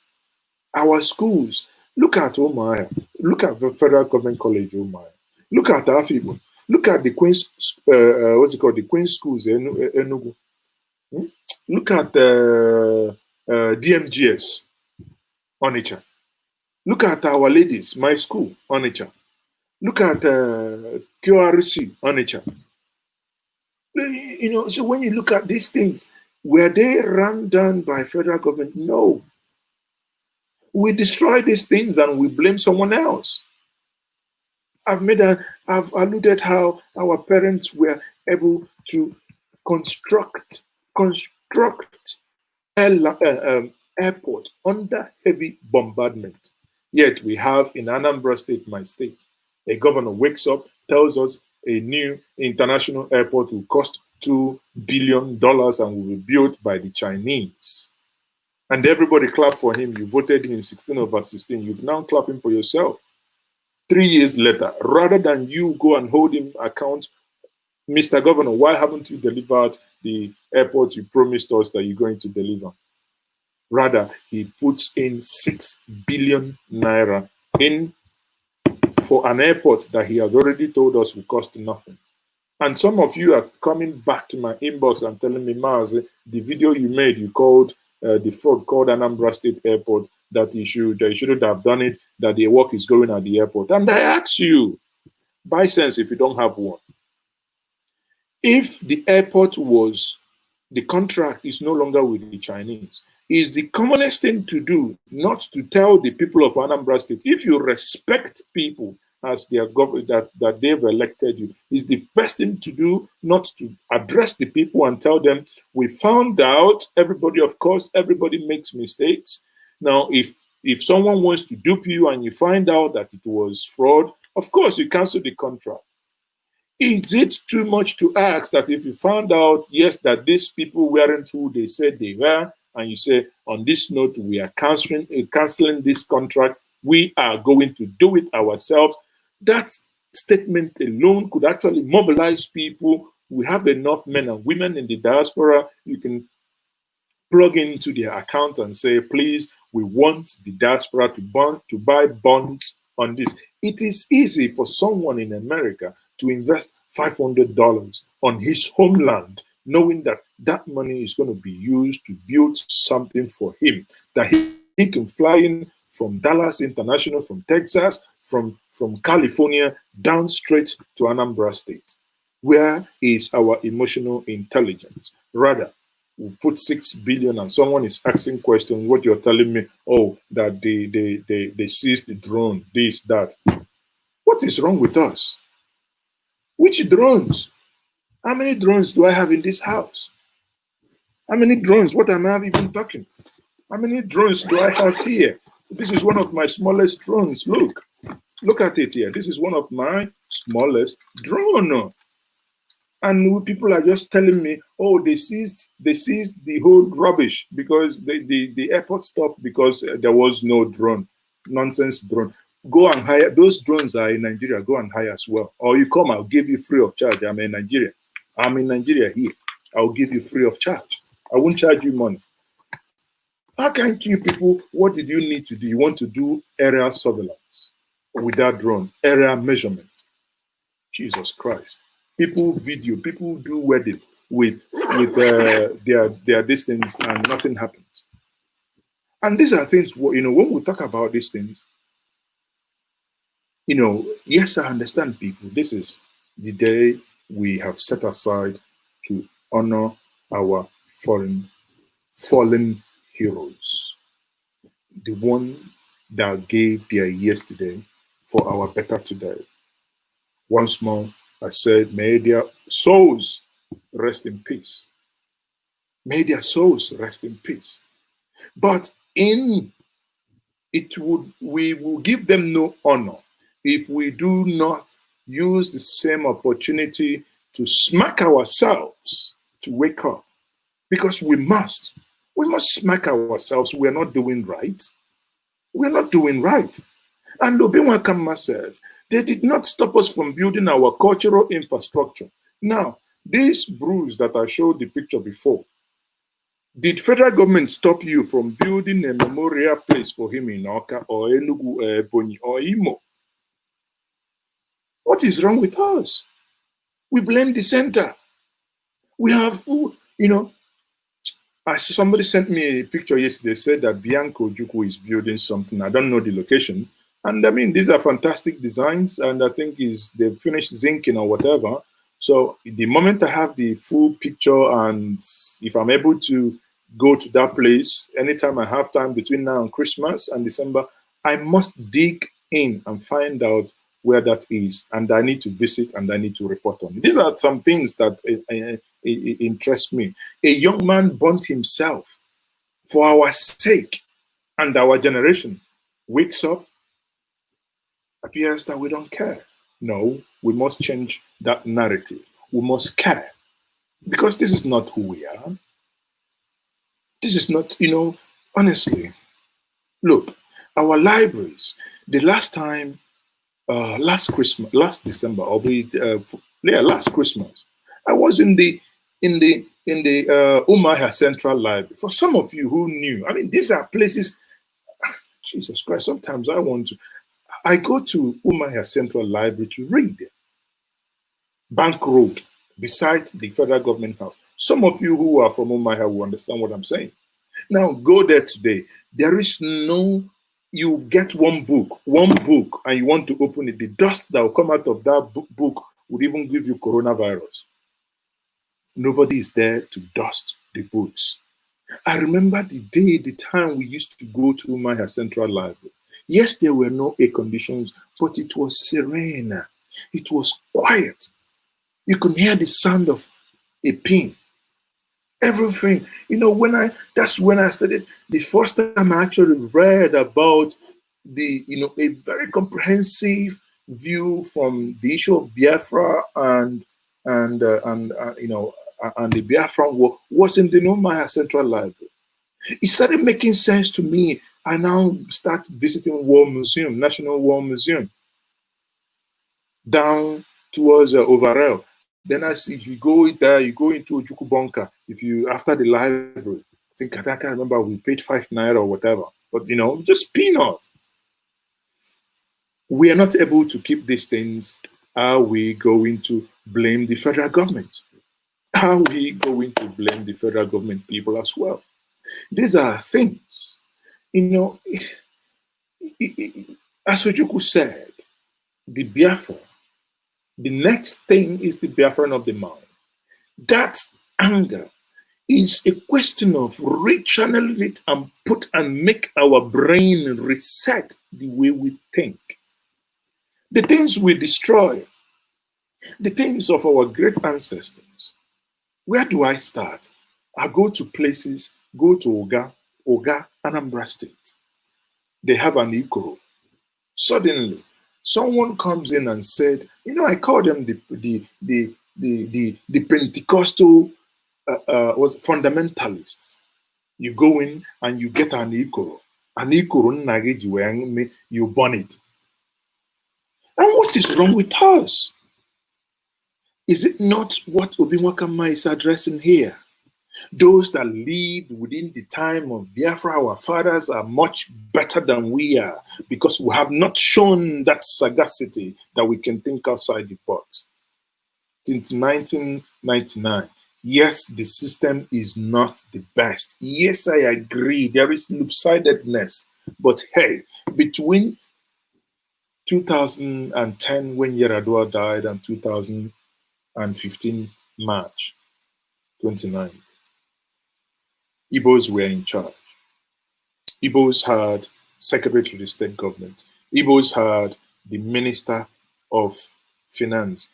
Our schools. Look at Omaya. Look at the Federal Government College Omaya. Look at Afibo. Look at the Queen's, the Queen's schools in Enugu. Look at DMGS, Onitsha. Look at Our Ladies, my school, Onitsha. Look at QRC, Onitsha. So when you look at these things, were they run down by federal government? No. We destroy these things and we blame someone else. I've alluded how our parents were able to construct airport under heavy bombardment. Yet we have in Anambra State, my state, a governor wakes up, tells us a new international airport will cost $2 billion and will be built by the Chinese. And everybody clapped for him. You voted him 16/16. You now clap him for yourself. 3 years later, rather than you go and hold him account, Mr. Governor, why haven't you delivered the airport you promised us that you're going to deliver? Rather, he puts in 6 billion naira in for an airport that he has already told us will cost nothing. And some of you are coming back to my inbox and telling me, Maazi, the video you made, you called the fraud called Anambra State Airport, that you shouldn't have done it, that the work is going at the airport. And I ask you, by sense, if you don't have one, if the airport was, the contract is no longer with the Chinese, is the commonest thing to do not to tell the people of Anambra State, if you respect people as their government that they've elected you, is the best thing to do not to address the people and tell them, we found out, everybody, of course, everybody makes mistakes. Now, if someone wants to dupe you and you find out that it was fraud, of course, you cancel the contract. Is it too much to ask that if you found out, yes, that these people weren't who they said they were, and you say, on this note, we are canceling this contract, we are going to do it ourselves, that statement alone could actually mobilize people. We have enough men and women in the diaspora. You can plug into their account and say, please, we want the diaspora to buy bonds on this. It is easy for someone in America to invest $500 on his homeland, knowing that that money is going to be used to build something for him, that he can fly in from Dallas International, from Texas, from California, down straight to Anambra State. Where is our emotional intelligence? Rather, we put 6 billion and someone is asking questions, what you're telling me, oh, that they seized the drone, this, that. What is wrong with us? Which drones? How many drones do I have in this house? How many drones? What am I even talking? How many drones do I have here? This is one of my smallest drones. Look at it here. This is one of my smallest drone. And people are just telling me, oh, they seized the whole rubbish because the airport stopped because there was no drone, nonsense drone. Go and hire. Those drones are in Nigeria. Go and hire as well. Or you come, I'll give you free of charge. I'm in Nigeria. I'm in Nigeria here. I'll give you free of charge. I won't charge you money. How can't you people, what did you need to do? You want to do aerial surveillance with that drone, area measurement. Jesus Christ. People video, people do wedding with their distance and nothing happens. And these are things, you know, when we talk about these things, you know, yes, I understand people. This is the day we have set aside to honor our fallen heroes. The one that gave their yesterday for our better today. Once more, I said, may their souls rest in peace. May their souls rest in peace. But we will give them no honor if we do not use the same opportunity to smack ourselves to wake up. Because we must smack ourselves. We're not doing right. We're not doing right. And Obiwa Kama says, they did not stop us from building our cultural infrastructure. Now, this bruise that I showed the picture before, did federal government stop you from building a memorial place for him in Oka or Enugu, Ebonyi or Imo? What is wrong with us? We blame the center. We have, you know, somebody sent me a picture yesterday, said that Bianco Ojukwu is building something. I don't know the location. And I mean, these are fantastic designs, and I think they've finished zinking or whatever. So the moment I have the full picture, and if I'm able to go to that place anytime I have time between now and Christmas and December, I must dig in and find out where that is, and I need to visit and I need to report on it. These are some things that interest me. A young man burnt himself for our sake, and our generation wakes up, appears that we don't care. No, we must change that narrative. We must care, because this is not who we are. This is not, you know, honestly, look, our libraries, the last time, last December, last Christmas, I was in the Umuahia Central Library. For some of you who knew, I mean, these are places, Jesus Christ, sometimes I go to Umuahia Central Library to read. Bank Road, beside the federal government house. Some of you who are from Umuahia will understand what I'm saying. Now, go there today. There is no, you get one book, and you want to open it. The dust that will come out of that book would even give you coronavirus. Nobody is there to dust the books. I remember the time we used to go to Umuahia Central Library. Yes, there were no air conditions, but it was serene. It was quiet. You could hear the sound of a pin. Everything, you know, that's when I started, the first time I actually read about a very comprehensive view from the issue of Biafra and the Biafran War was in the Umuahia Central Library. It started making sense to me. I now start visiting War Museum, National War Museum, down towards Overell. Then I see, if you go there, you go into Ojukwu Bunker, after the library, think I can't remember, we paid 5 naira or whatever, but you know, just peanut. We are not able to keep these things. Are we going to blame the federal government? Are we going to blame the federal government people as well? These are things, you know, as Ojukwu said, the Biafra, the next thing is the Biafran of the mind. That anger is a question of rechanneling it and put and make our brain reset the way we think. The things we destroy, the things of our great ancestors. Where do I start? I go to places, go to Oga, Anambra State. They have an Ikoro. Suddenly, someone comes in and said, you know, I call them the Pentecostal fundamentalists. You go in and you get an Ikoro. An Ikoro, you burn it. And what is wrong with us? Is it not what Obinwakama is addressing here? Those that lived within the time of Biafra, our fathers, are much better than we are because we have not shown that sagacity that we can think outside the box. Since 1999, yes, the system is not the best. Yes, I agree, there is loopsidedness. But hey, between 2010, when Yaradua died, and 2015, March 29th, Igbos were in charge. Igbos had Secretary to the State Government. Igbos had the Minister of Finance.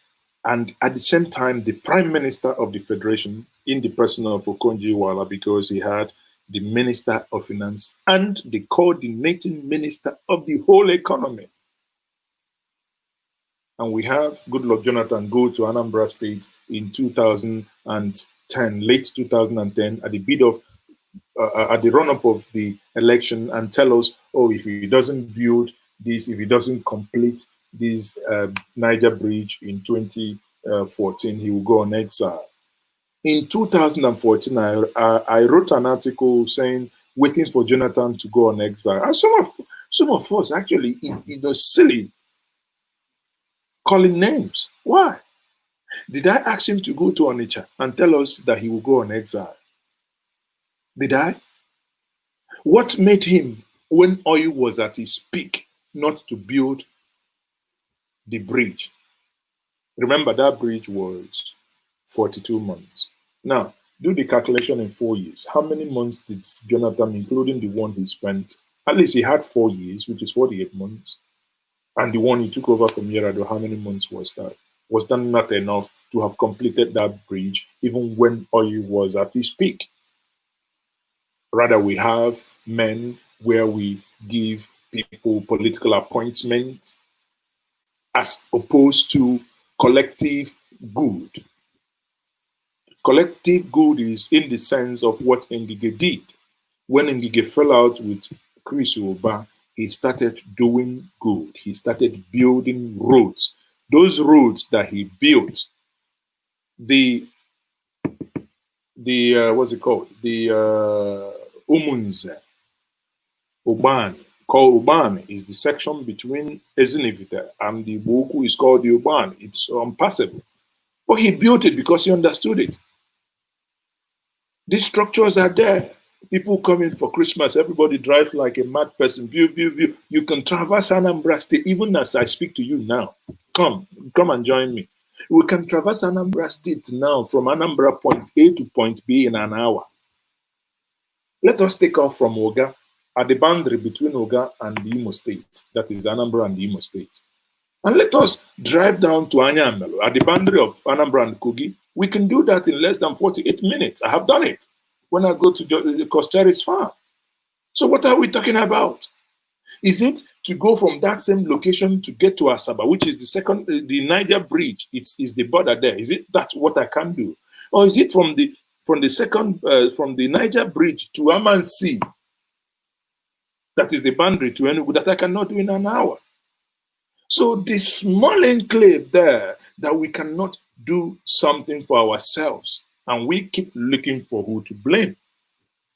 And at the same time, the Prime Minister of the Federation, in the person of Okonjo-Iweala, because he had the Minister of Finance and the coordinating Minister of the whole economy. And we have Goodluck Jonathan go to Anambra State in 2010, late 2010, at the bid of at the run-up of the election, and tell us, oh, if he doesn't build this, if he doesn't complete this Niger Bridge in 2014, he will go on exile. In 2014, I wrote an article saying, waiting for Jonathan to go on exile. And some of us actually, it was silly calling names. Why? Did I ask him to go to Onitsha and tell us that he will go on exile? Did I? What made him, when oil was at its peak, not to build the bridge? Remember, that bridge was 42 months. Now, do the calculation in 4 years. How many months did Jonathan, including the one he spent? At least he had 4 years, which is 48 months. And the one he took over from Yar'Adua, how many months was that? Was that not enough to have completed that bridge, even when oil was at its peak? Rather, we have men where we give people political appointments as opposed to collective good. Collective good is in the sense of what Ngige did. When Ngige fell out with Chris Oba, he started doing good. He started building roads. Those roads that he built, what's it called? The Umunze, Ubani, called Ubani, is the section between Ezinifite and the Boku is called the Ubani. It's unpassable. But he built it because he understood it. These structures are there. People come in for Christmas, everybody drives like a mad person. View. You can traverse Anambra State, even as I speak to you now. Come and join me. We can traverse Anambra State now from Anambra point A to point B in an hour. Let us take off from Oga at the boundary between Oga and the Imo State, that is Anambra and the Imo State. And let us drive down to Anyamelo at the boundary of Anambra and Kogi. We can do that in less than 48 minutes. I have done it when I go to Costeris Farm. So what are we talking about? Is it to go from that same location to get to Asaba, which is the Niger Bridge? It's the border there. Is it that's what I can do? Or is it from the Niger Bridge to Amansi, that is the boundary to Enugu, that I cannot do in an hour? So this small enclave there that we cannot do something for ourselves, and we keep looking for who to blame.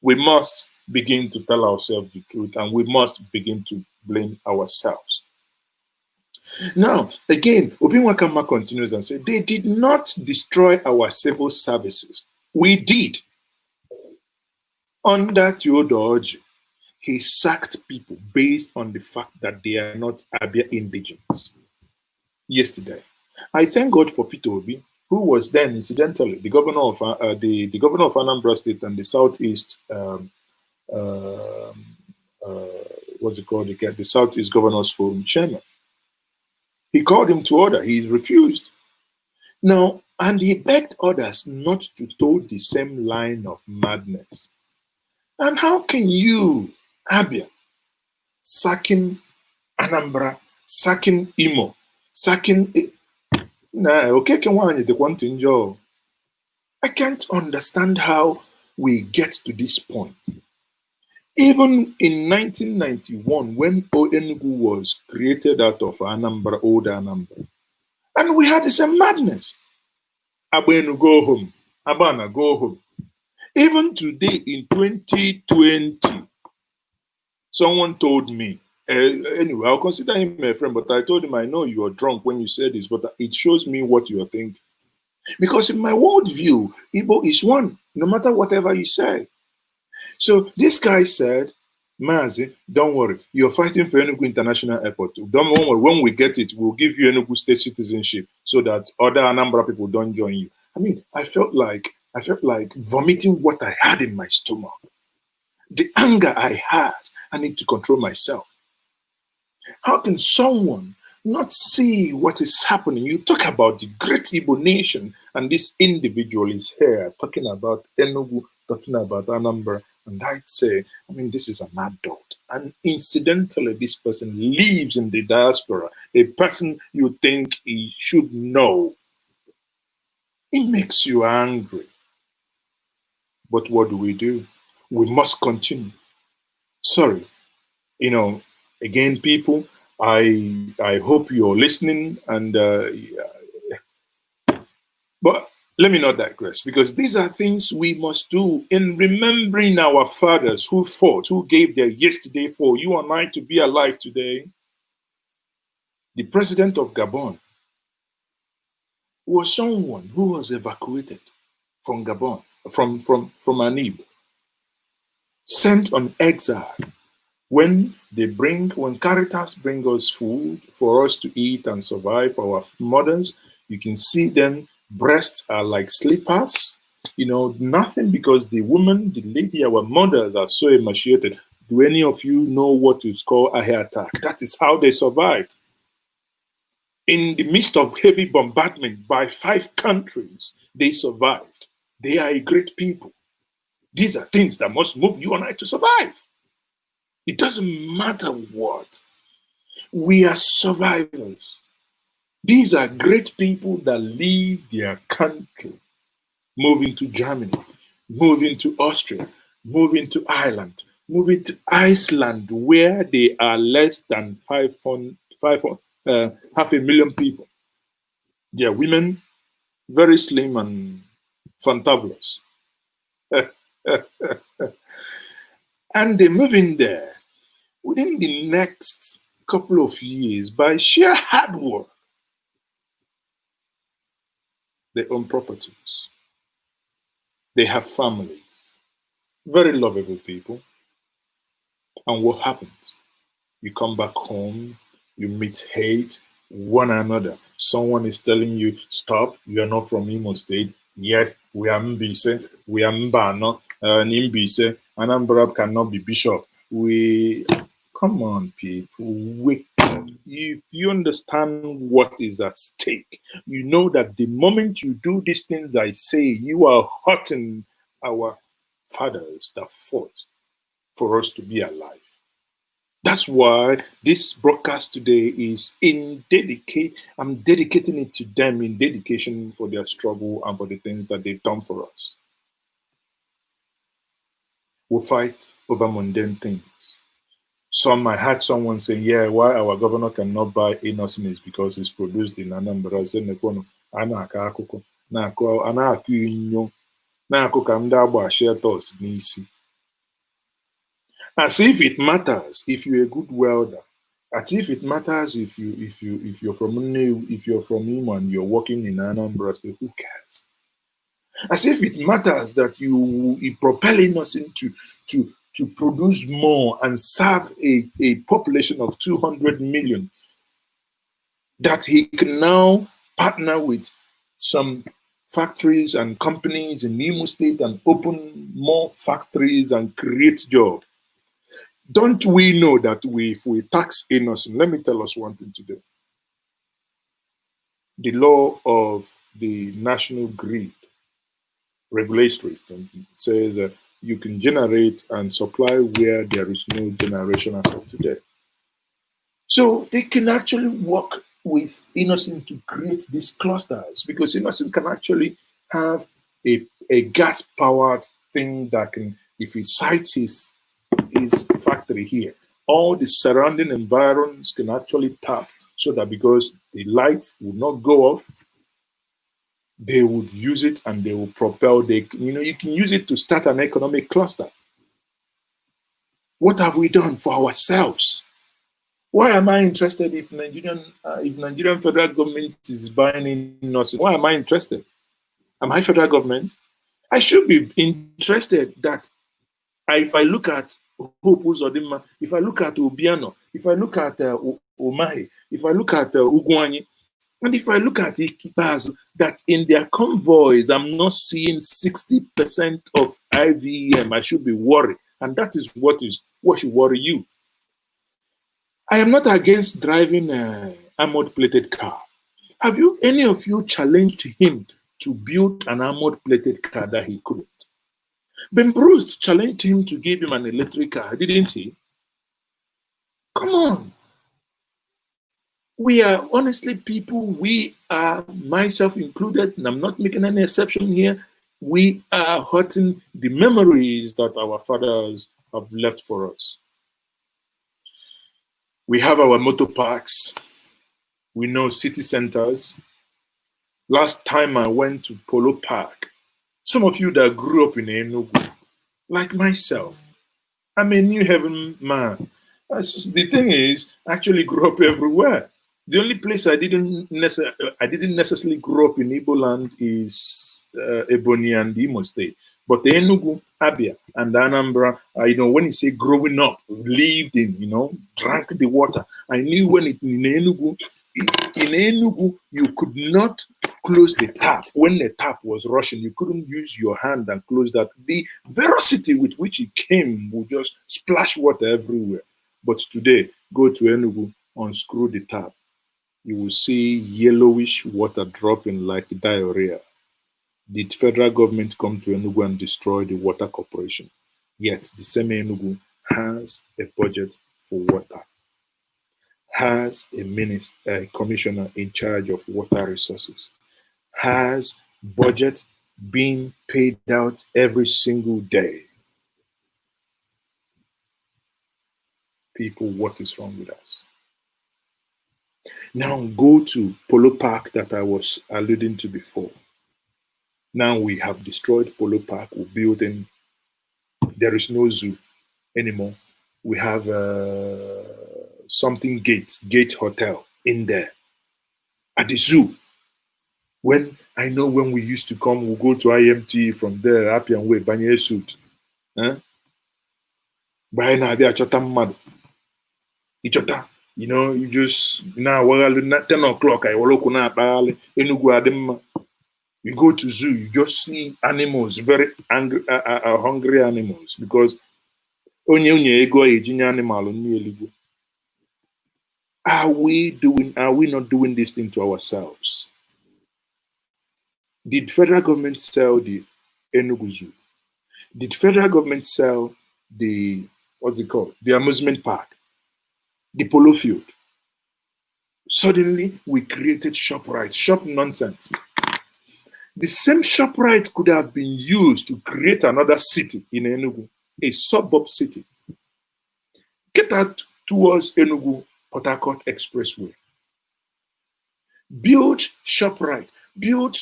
We must begin to tell ourselves the truth, and we must begin to blame ourselves. Now, again, Obinwakama continues and says, they did not destroy our civil services. We did. Under Theodoge, he sacked people based on the fact that they are not Abia indigenes. Yesterday, I thank God for Peter Obi, who was then incidentally the governor of the governor of Anambra State and the Southeast. What's it called again? The Southeast Governors Forum chairman. He called him to order. He refused. Now, and he begged others not to toe the same line of madness. And how can you, Abia, sacking Anambra, sacking Imo, sacking... I can't understand how we get to this point. Even in 1991, when Enugu was created out of Anambra, old Anambra, and we had the same madness. Abenu go home, Abana go home. Even today in 2020, someone told me, anyway, I'll consider him a friend, but I told him, I know you are drunk when you said this, but it shows me what you are thinking. Because in my worldview, Igbo is one, no matter whatever you say. So this guy said, Maazi, don't worry, you're fighting for Enugu International Airport. Don't worry, when we get it, we'll give you Enugu state citizenship so that other Anambra people don't join you. I mean, I felt like vomiting what I had in my stomach. The anger I had, I need to control myself. How can someone not see what is happening? You talk about the great Igbo nation, and this individual is here talking about Enugu, talking about Anambra, and I'd say, I mean, this is an adult. And incidentally, this person lives in the diaspora, a person you think he should know. It makes you angry. But what do? We must continue. Sorry, you know, again, people, I hope you're listening, and but let me not digress, because these are things we must do in remembering our fathers who fought, who gave their yesterday for you and I to be alive today. The president of Gabon was someone who was evacuated from Gabon, from Anambra, sent on exile. When Caritas bring us food for us to eat and survive, our mothers, you can see them, breasts are like slippers, you know, nothing, because the woman, the lady, our mothers are so emaciated. Do any of you know what is called a hair attack? That is how they survived. In the midst of heavy bombardment by 5 countries, they survived. They are a great people. These are things that must move you and I to survive. It doesn't matter what. We are survivors. These are great people that leave their country, moving to Germany, moving to Austria, moving to Ireland, moving to Iceland, where they are less than 500,000 people. They are women, very slim and fantabulous. And they move in there. Within the next couple of years, by sheer hard work, they own properties. They have families. Very lovable people. And what happens? You come back home, you meet hate, one another. Someone is telling you, stop, you are not from Imo State. Yes, we are Mbise, we are Mbano, Nimbise, Anambra cannot be bishop. Come on, people, wake up. If you understand what is at stake, you know that the moment you do these things I say, you are hurting our fathers that fought for us to be alive. That's why this broadcast today is I'm dedicating it to them in dedication for their struggle and for the things that they've done for us. We'll fight over mundane things. I had someone saying, yeah, why our governor cannot buy Inosin is because it's produced in Anambra. As if it matters if you're a good welder. As if it matters if you're from Imo and you're working in Anambra State. Who cares? As if it matters that you propelling us into to produce more and serve a population of 200 million, that he can now partner with some factories and companies in Imo State and open more factories and create jobs. Don't we know that if we tax innocent, let me tell us one thing today. The law of the national grid regulatory says you can generate and supply where there is no generation as of today. So they can actually work with Innocent to create these clusters, because Innocent can actually have a gas-powered thing that can, if he sites his factory here, all the surrounding environs can actually tap, so that because the lights will not go off, they would use it and they will propel. You can use it to start an economic cluster. What have we done for ourselves? Why am I interested if Nigerian federal government is buying Innocent? Why am I interested? Am I federal government? I should be interested that if I look at Hope Uzodinma, if I look at Obiano, if I look at Omahe, if I look at Ugwuanyi, and if I look at Ikpeazu, that in their convoys, I'm not seeing 60% of IVM, I should be worried. And that is what should worry you. I am not against driving an armored-plated car. Have any of you challenged him to build an armored-plated car that he couldn't? Ben Bruce challenged him to give him an electric car, didn't he? Come on. We are honestly people, we are, myself included, and I'm not making any exception here, we are hurting the memories that our fathers have left for us. We have our motor parks, we know city centers. Last time I went to Polo Park, some of you that grew up in Enugu, like myself, I'm a New Haven man. The thing is, I actually grew up everywhere. The only place I didn't necessarily grow up in Igbo land is Ebonyi and Imo State. But the Enugu, Abia, and Anambra, when you say growing up, lived in, drank the water. I knew when in Enugu, you could not close the tap. When the tap was rushing, you couldn't use your hand and close that. The velocity with which it came would just splash water everywhere. But today, go to Enugu, unscrew the tap. You will see yellowish water dropping like diarrhea. Did federal government come to Enugu and destroy the water corporation? Yet the same Enugu has a budget for water, has a commissioner in charge of water resources, has budget being paid out every single day. People, what is wrong with us? Now go to Polo Park that I was alluding to before. Now we have destroyed Polo Park. We're building. There is no zoo anymore. We have something Gate Hotel in there. At the zoo. When we used to come, we'll go to IMT from there, Appian Way, Banye Suit. Buy na Abia chota mmadu. Ichota. You just now 10 o'clock. I will open up Enugu ademma. You go to zoo, you just see animals, very angry, hungry animals, because are we not doing this thing to ourselves? Did federal government sell the Enugu Zoo? Did federal government sell the amusement park, the polo field? Suddenly we created ShopRite, shop nonsense. The same ShopRite could have been used to create another city in Enugu, a suburb city. Get out towards Enugu, Port Harcourt Expressway. Build ShopRite. Build,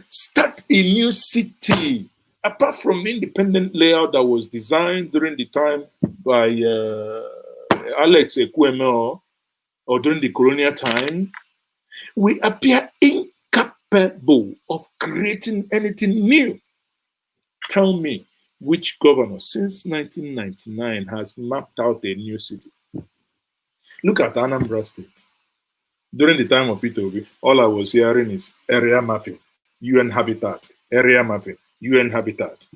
start a new city. apart from independent layout that was designed during the time by Alex Ekwueme or during the colonial time, we appear incapable of creating anything new. Tell me which governor since 1999 has mapped out a new city. Look at Anambra State. During the time of IPOB, all I was hearing is area mapping, UN habitat, area mapping, UN habitat.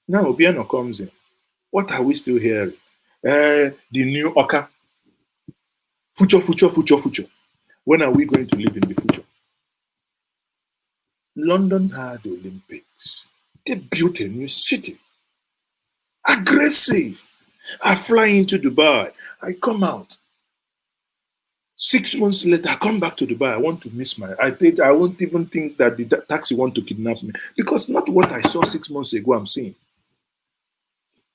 Now Obiano comes in. What are we still hearing? The new Oka. Future, future, future, future. When are we going to live in the future? London had the Olympics. They built a new city. Aggressive. I fly into Dubai. I come out. 6 months later, I come back to Dubai. I want to miss I won't even think that the taxi want to kidnap me. Because not what I saw 6 months ago I'm seeing.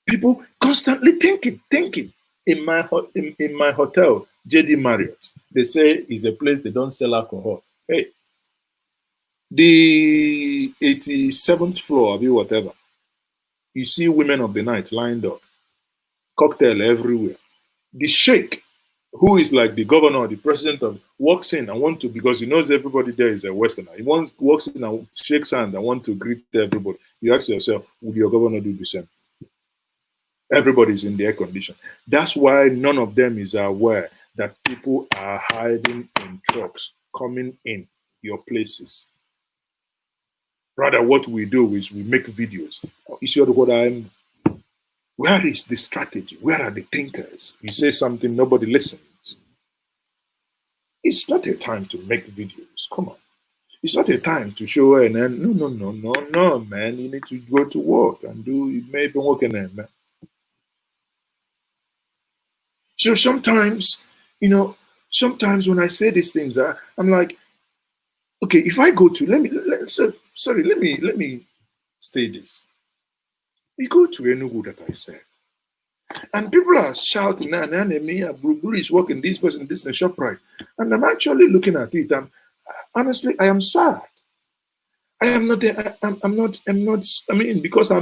People constantly thinking. In my hotel, JD Marriott, they say is a place they don't sell alcohol. Hey, the 87th floor, or whatever, you see women of the night lined up, cocktail everywhere. The sheikh, who is like the governor or the president of, walks in and want to, because he knows everybody there is a Westerner. He walks in and shakes hand and want to greet everybody. You ask yourself, would your governor do the same? Everybody's in the air condition. That's why none of them is aware that people are hiding in trucks, coming in your places. Rather, what we do is we make videos. Where is the strategy? Where are the thinkers? You say something, nobody listens. It's not a time to make videos. Come on. It's not a time to show and then, no, man. You need to go to work and do, you may even work in there, man. So sometimes, sometimes when I say these things, I'm like, okay, if I go to, let me say this. We go to Enugu that I said, and people are shouting, Brugulu is working, this person, this, and ShopRite. And I'm actually looking at it. Honestly, I am sad. I'm not, because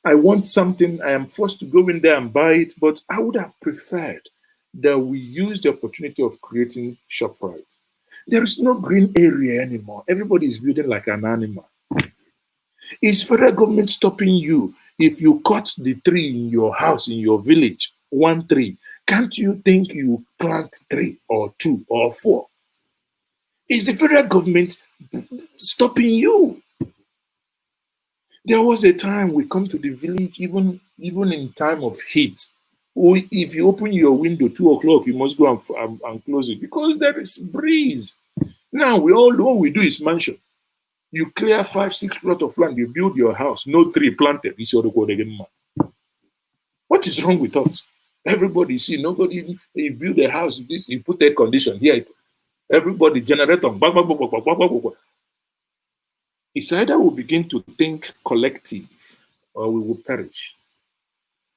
I want something, I am forced to go in there and buy it, but I would have preferred that we use the opportunity of creating ShopRite. There is no green area anymore. Everybody is building like an animal. Is federal government stopping you if you cut the tree in your house, in your village, 1 tree? Can't you think you plant 3 or 2 or 4? Is the federal government stopping you? There was a time we come to the village, even in time of heat. If you open your window 2 o'clock, you must go and close it because there is breeze. Now all we do is mansion. You clear 5, 6 plots of land, you build your house, no tree planted. What is wrong with us? Everybody see, nobody, you build a house, this, you put air condition here. Everybody generator. It's either we begin to think collective or we will perish.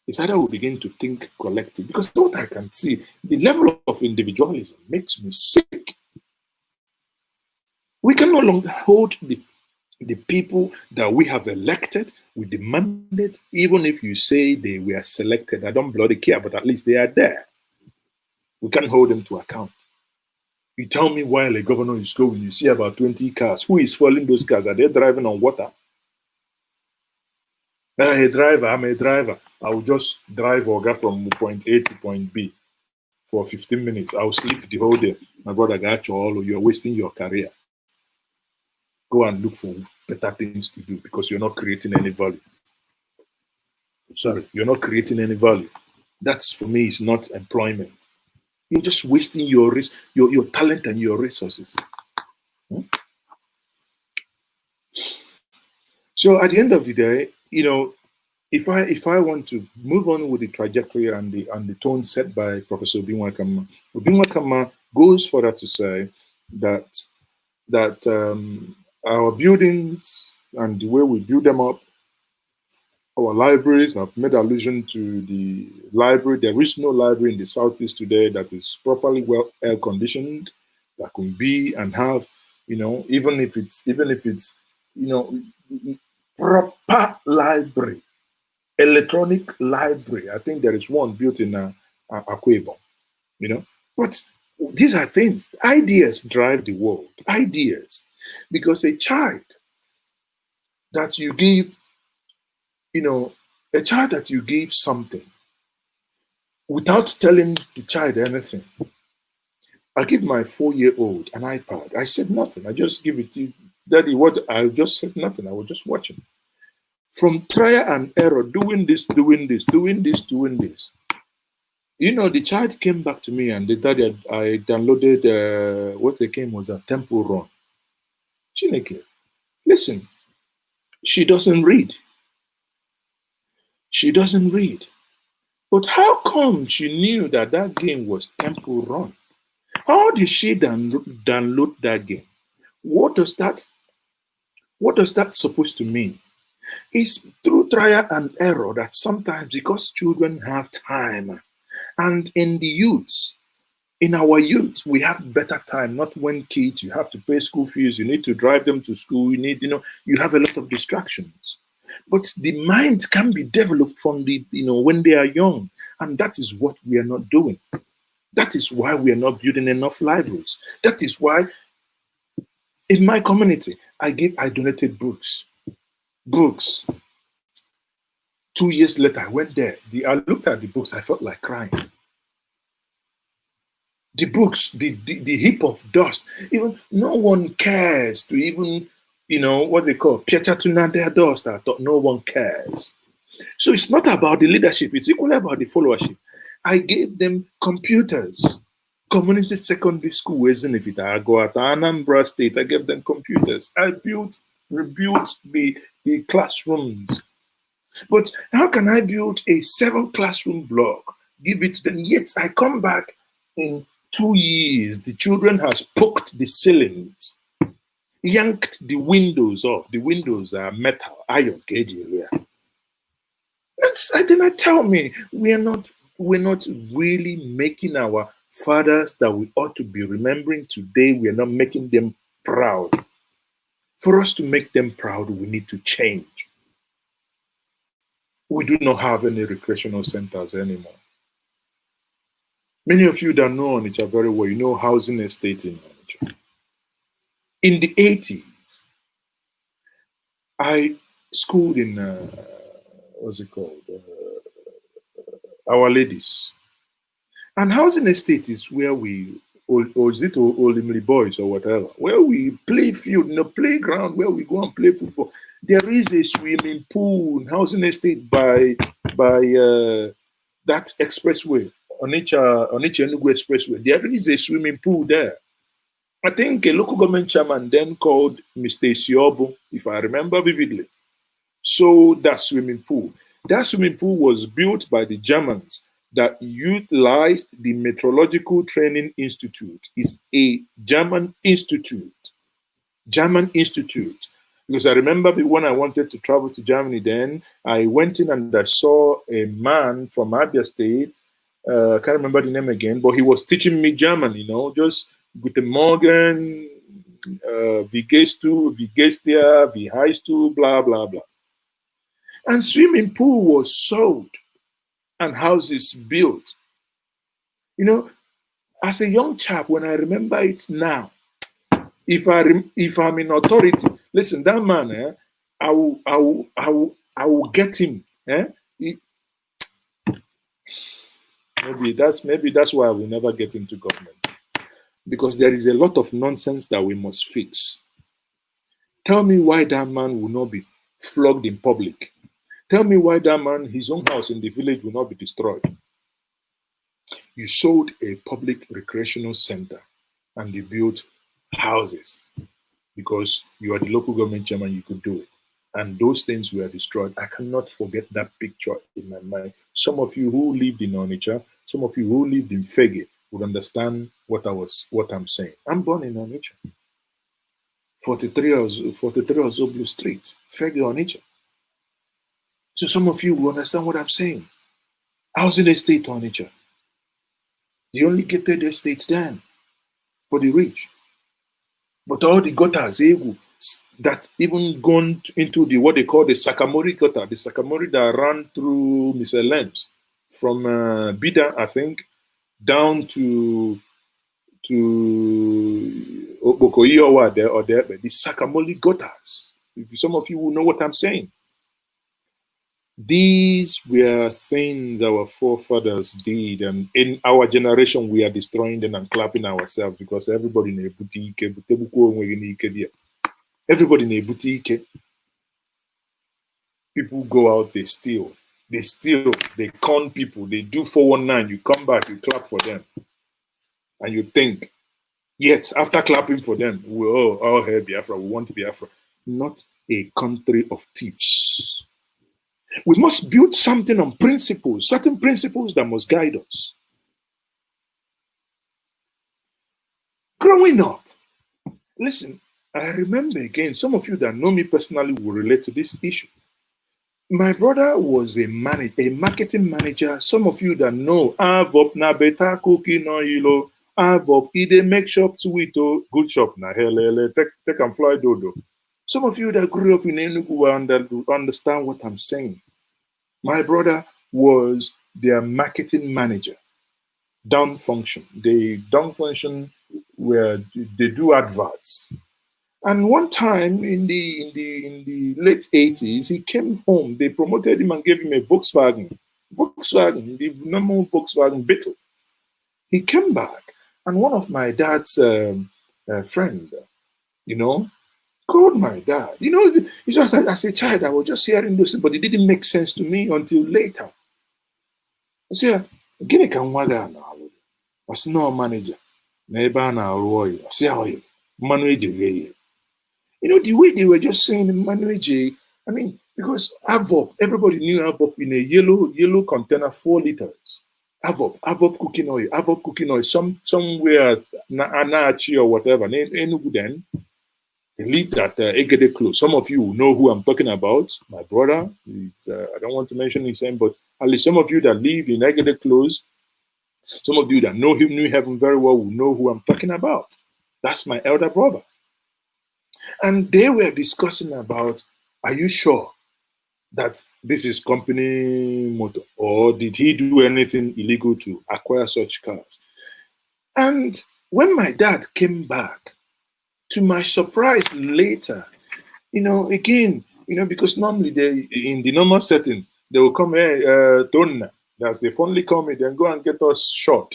It's either we begin to think collective, because what I can see, the level of individualism makes me sick. We can no longer hold the people that we have elected with the mandate, even if you say they were selected. I don't bloody care, but at least they are there. We can't hold them to account. You tell me while a governor is going, you see about 20 cars. Who is following those cars? Are they driving on water? I'm a driver. I will just drive or go from point A to point B for 15 minutes. I'll sleep the whole day. My brother got you all, you're wasting your career. Go and look for better things to do because you're not creating any value. Sorry, you're not creating any value. That's, for me, is not employment. You're just wasting your talent and your resources. So at the end of the day, if I want to move on with the trajectory and the tone set by Professor Obinwakama goes further to say that our buildings and the way we build them up, our libraries, have made allusion to the library. There is no library in the Southeast today that is properly well air conditioned, that can be and have, even if it's, proper library, electronic library. I think there is one built in Akwa, you know. But these are things, ideas drive the world, ideas. Because a child that you give, a child that you give something without telling the child anything. I give my 4-year-old an iPad. I said nothing. I just give it to you. Daddy, what? I just said nothing. I was just watching. From trial and error, doing this, doing this, doing this, doing this. The child came back to me and the daddy, I downloaded, what the game was, a Temple Run. Chineke, listen, she doesn't read. She doesn't read. But how come she knew that that game was Temple Run? How did she download that game? What does that supposed to mean? It's through trial and error that sometimes, because children have time, and in our youth, we have better time, not when kids, you have to pay school fees, you need to drive them to school, you have a lot of distractions. But the mind can be developed from when they are young, and that is what we are not doing. That is why we are not building enough libraries. That is why in my community, I donated books. 2 years later, I went there. I looked at the books, I felt like crying. The books, the heap of dust, even no one cares to even, what they call, piachatuna their dust. I thought no one cares. So it's not about the leadership, it's equally about the followership. I gave them computers. Community secondary school, isn't it? Aguata, Anambra State, I gave them computers. I rebuilt the classrooms. But how can I build a 7-classroom block, give it to them, yet I come back in 2 years, the children has poked the ceilings, yanked the windows off. The windows are metal, iron cage area. Then I tell me, we're not really making our fathers that we ought to be remembering today, we are not making them proud. For us to make them proud, we need to change. We do not have any recreational centers anymore. Many of you that know Onitsha very well, you know housing estate in Onitsha. In the 80s, I schooled in, what's it called? Our Ladies. And housing estate is where we, or is it Olimli Boys or whatever, where we play field, playground where we go and play football. There is a swimming pool, housing estate by that expressway, Onitsha Enugu expressway. There is a swimming pool there. I think a local government chairman then called Mr. Siobo, if I remember vividly. So that swimming pool was built by the Germans that utilized the Meteorological Training Institute. It's a German institute. Because I remember when I wanted to travel to Germany then, I went in and I saw a man from Abia State. I can't remember the name again, but he was teaching me German, just Guten Morgen, wie gehst du, wie geht's dir, wie heißt du, blah, blah, blah. And swimming pool was sold and houses built. As a young chap, when I remember it now, if I'm in authority, listen, that man, I will get him. Maybe that's why I will never get into government, because there is a lot of nonsense that we must fix. Tell me why that man will not be flogged in public. Tell me why that man, his own house in the village will not be destroyed. You sold a public recreational center and you built houses because you are the local government chairman, you could do it. And those things were destroyed. I cannot forget that picture in my mind. Some of you who lived in Onitsha, some of you who lived in Fege would understand what I'm saying. I'm born in Onitsha. 43 Ozoblu Street, Fege, Onitsha. So some of you will understand what I'm saying. Housing estate Onitsha. The only gated estate then for the rich. But all the gutters, that even gone into the what they call the Sakamori gutter, the Sakamori that ran through Mr. Lems from Bida, I think, down to Obokoyi or there, the Sakamori gutters. Some of you will know what I'm saying. These were things our forefathers did, and in our generation, we are destroying them and clapping ourselves because everybody in a boutique, everybody in a boutique, people go out, they steal, they con people, they do 419, you come back, you clap for them, and you think, yet after clapping for them, we all hail Biafra, we want Biafra, not a country of thieves. We must build something on principles, certain principles that must guide us. Growing up, listen, I remember again, some of you that know me personally will relate to this issue. My brother was a marketing manager. Some of you that know, Avop na beta cookie no yilo, Avop ide make shop sweet oh, good shop na hele, take and fly dodo. Some of you that grew up in Enugu will understand what I'm saying. My brother was their marketing manager, down function. They down function where they do adverts. And one time in the late 80s, he came home. They promoted him and gave him a Volkswagen, the normal Volkswagen Beetle. He came back, and one of my dad's friend, called my dad. It's just like as a child, I was just hearing this, but it didn't make sense to me until later. I said, "Gini ka nwa ga na-alụ?" I said, "No, manager. Na ebe a na-arụ oil." I said, "How you? Manu eji." The way they were just saying Manu eji, I mean, because Avop, everybody knew Avop in a yellow container, 4 liters. Avop cooking oil, somewhere Anachi or whatever, Enugu then. They lived at Egede Close. Some of you know who I'm talking about. My brother, I don't want to mention his name, but at least some of you that lived in Egede Close, some of you that know him, knew him very well, will know who I'm talking about. That's my elder brother. And they were discussing about, are you sure that this is company motor? Or did he do anything illegal to acquire such cars? And when my dad came back, to my surprise later, again, because normally in the normal setting, they will come here, Donna, as they fondly call me, then go and get us shot.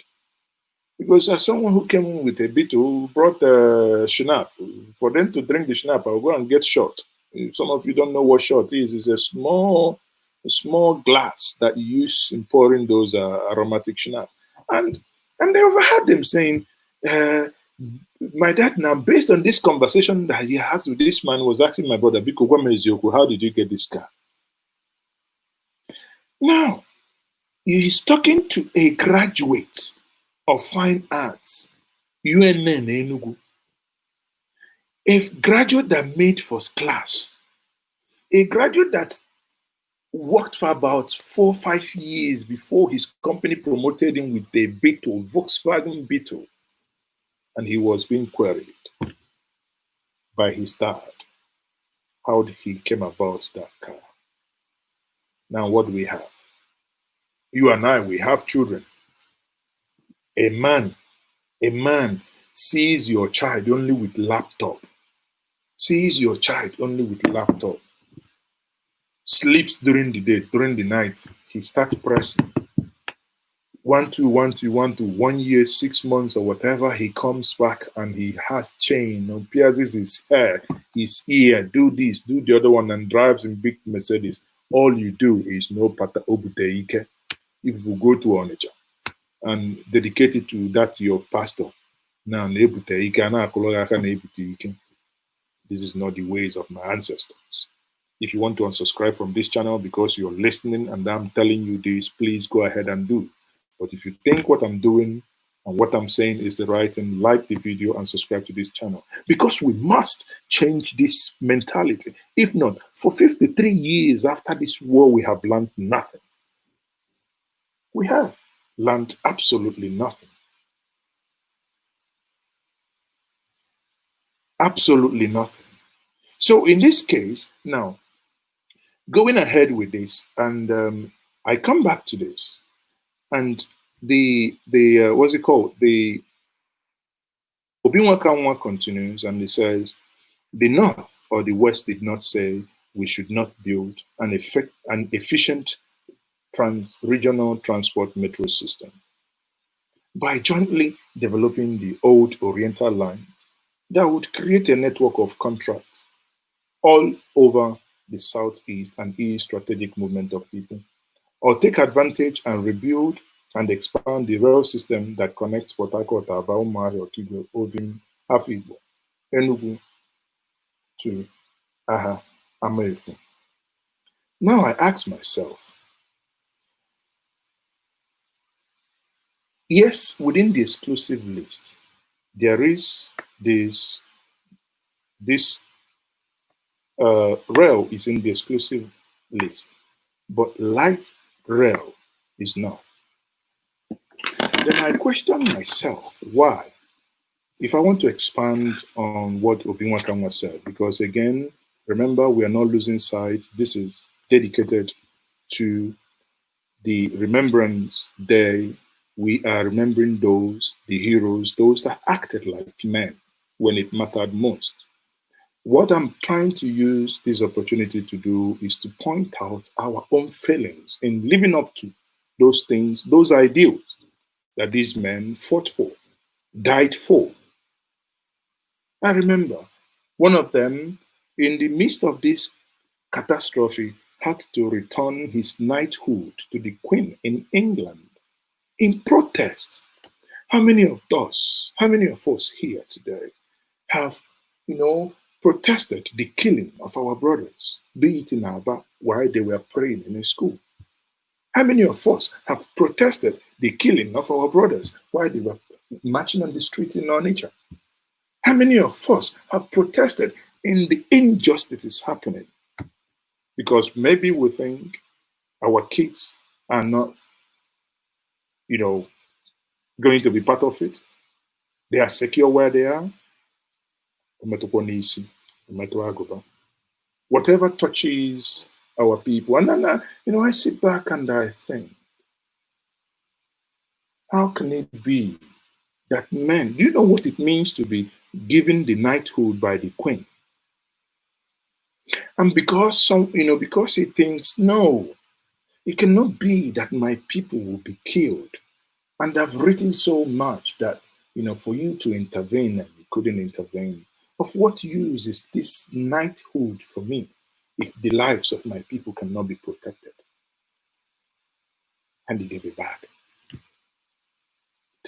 Because as someone who came with a bit who brought schnapp, for them to drink the schnapp, I'll go and get shot. If some of you don't know what shot is, it's a small glass that you use in pouring those aromatic schnapp. And they overheard them saying, my dad now, based on this conversation that he has with this man, was asking my brother, Biko, MaaziEzeoke, how did you get this car? Now, he's talking to a graduate of fine arts, UNN Enugu, a graduate that made first class, a graduate that worked for about 4 or 5 years before his company promoted him with a Beetle, Volkswagen Beetle, and he was being queried by his dad how he came about that car. Now, what do we have? You and I, we have children. A man sees your child only with laptop, sleeps during the day, during the night, he starts pressing 1 2 1 2 1 2 1 year, 6 months or whatever, he comes back and he has chain, pierces his hair, his ear, do this, do the other one, and drives in big Mercedes. All you do is no pata obuteike. If you go to Onitsha and dedicate it to that your pastor, now this is not the ways of my ancestors. If you want to unsubscribe from this channel because you're listening and I'm telling you this, please go ahead and do. But if you think what I'm doing and what I'm saying is the right thing, like the video and subscribe to this channel. Because we must change this mentality. If not, for 53 years after this war, we have learned nothing. We have learned absolutely nothing. Absolutely nothing. So in this case, now, going ahead with this, and I come back to this, and the what's it called? The Obinwakanwa continues, and it says, the North or the West did not say we should not build an efficient regional transport metro system. By jointly developing the old Oriental lines, that would create a network of contracts all over the Southeast and East strategic movement of people, or take advantage and rebuild and expand the rail system that connects Port Harcourt, Aba, Umuahia, Okigwe, Ovim, Afikpo, Enugu to America. Now I ask myself, yes, within the exclusive list, there is this rail is in the exclusive list, but light rail is not. Then I question myself, why? If I want to expand on what Obinwakanwa said, because again, remember, we are not losing sight. This is dedicated to the Remembrance Day. We are remembering the heroes, those that acted like men when it mattered most. What I'm trying to use this opportunity to do is to point out our own failings in living up to those things, those ideals that these men fought for, died for. I remember one of them, in the midst of this catastrophe, had to return his knighthood to the Queen in England in protest. How many of us here today have, protested the killing of our brothers, be it in Abia while they were praying in a school? How many of us have protested the killing of our brothers while they were marching on the street in Onitsha? How many of us have protested in the injustices happening? Because maybe we think our kids are not, going to be part of it. They are secure where they are. Whatever touches our people. And then, I sit back and I think, how can it be that men, do you know what it means to be given the knighthood by the Queen? And because because he thinks, no, it cannot be that my people will be killed. And I've written so much that, for you to intervene and you couldn't intervene. Of what use is this knighthood for me if the lives of my people cannot be protected? And he gave it back.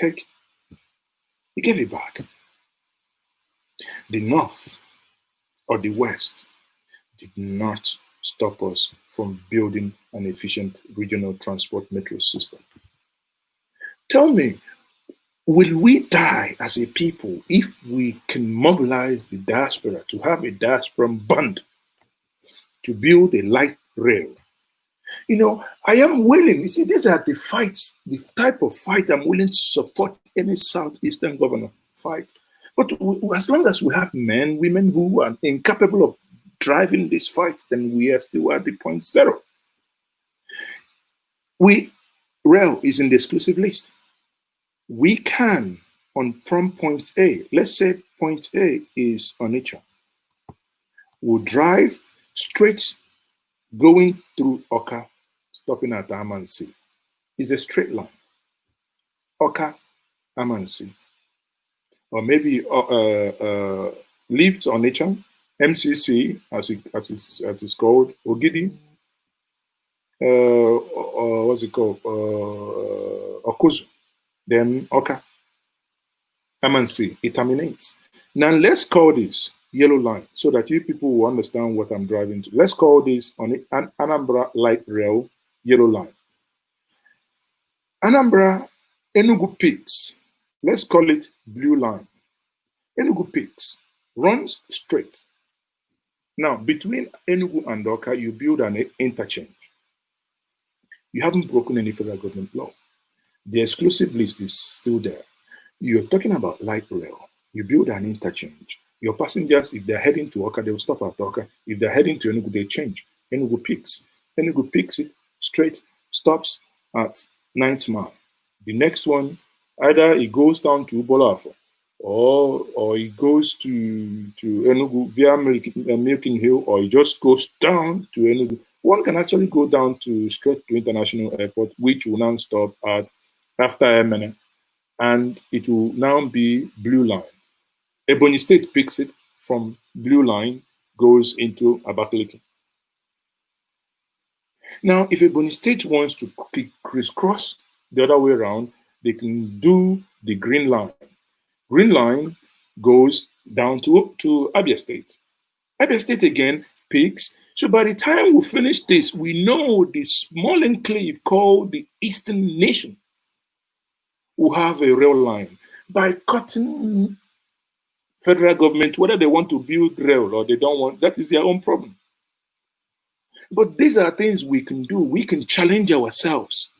He gave it back. The North or the West did not stop us from building an efficient regional transport metro system. Tell me, will we die as a people if we can mobilize the diaspora to have a diaspora band to build a light rail? I am willing, you see, these are the fights, the type of fight I'm willing to support any Southeastern governor fight. But as long as we have men, women who are incapable of driving this fight, then we are still at the point zero. Rail is in the exclusive list. We can, from point A, let's say point A is Onitsha. We'll drive straight going through Oka, stopping at Amansi. It's a straight line. Oka, Amansi. Or maybe leave to Onitsha, MCC, as it's called, Ogidi, what's it called? Okuzu. Then Oka, Amansi, it terminates. Now let's call this yellow line so that you people will understand what I'm driving to. Let's call this on an Anambra light rail yellow line. Anambra, Enugu Peaks, let's call it blue line. Enugu Peaks runs straight. Now, between Enugu and Oka, you build an interchange. You haven't broken any federal government law. The exclusive list is still there. You're talking about light rail. You build an interchange. Your passengers, if they're heading to Oka, they'll stop at Oka. If they're heading to Enugu, they change. Enugu picks. Enugu picks it straight, stops at 9th Mile. The next one, either it goes down to Ubolafo or it goes to Enugu via Milking Hill, or it just goes down to Enugu. One can actually go down to straight to International Airport, which will now stop at after Emene, and it will now be Blue Line. Ebonyi State picks it from Blue Line, goes into Abakaliki. Now, if Ebonyi State wants to crisscross the other way around, they can do the Green Line. Green Line goes down to Abia State. Abia State again picks. So by the time we finish this, we know the small enclave called the Eastern Nation will have a rail line. By cutting federal government, whether they want to build rail or they don't want, that is their own problem. But these are things we can do. We can challenge ourselves.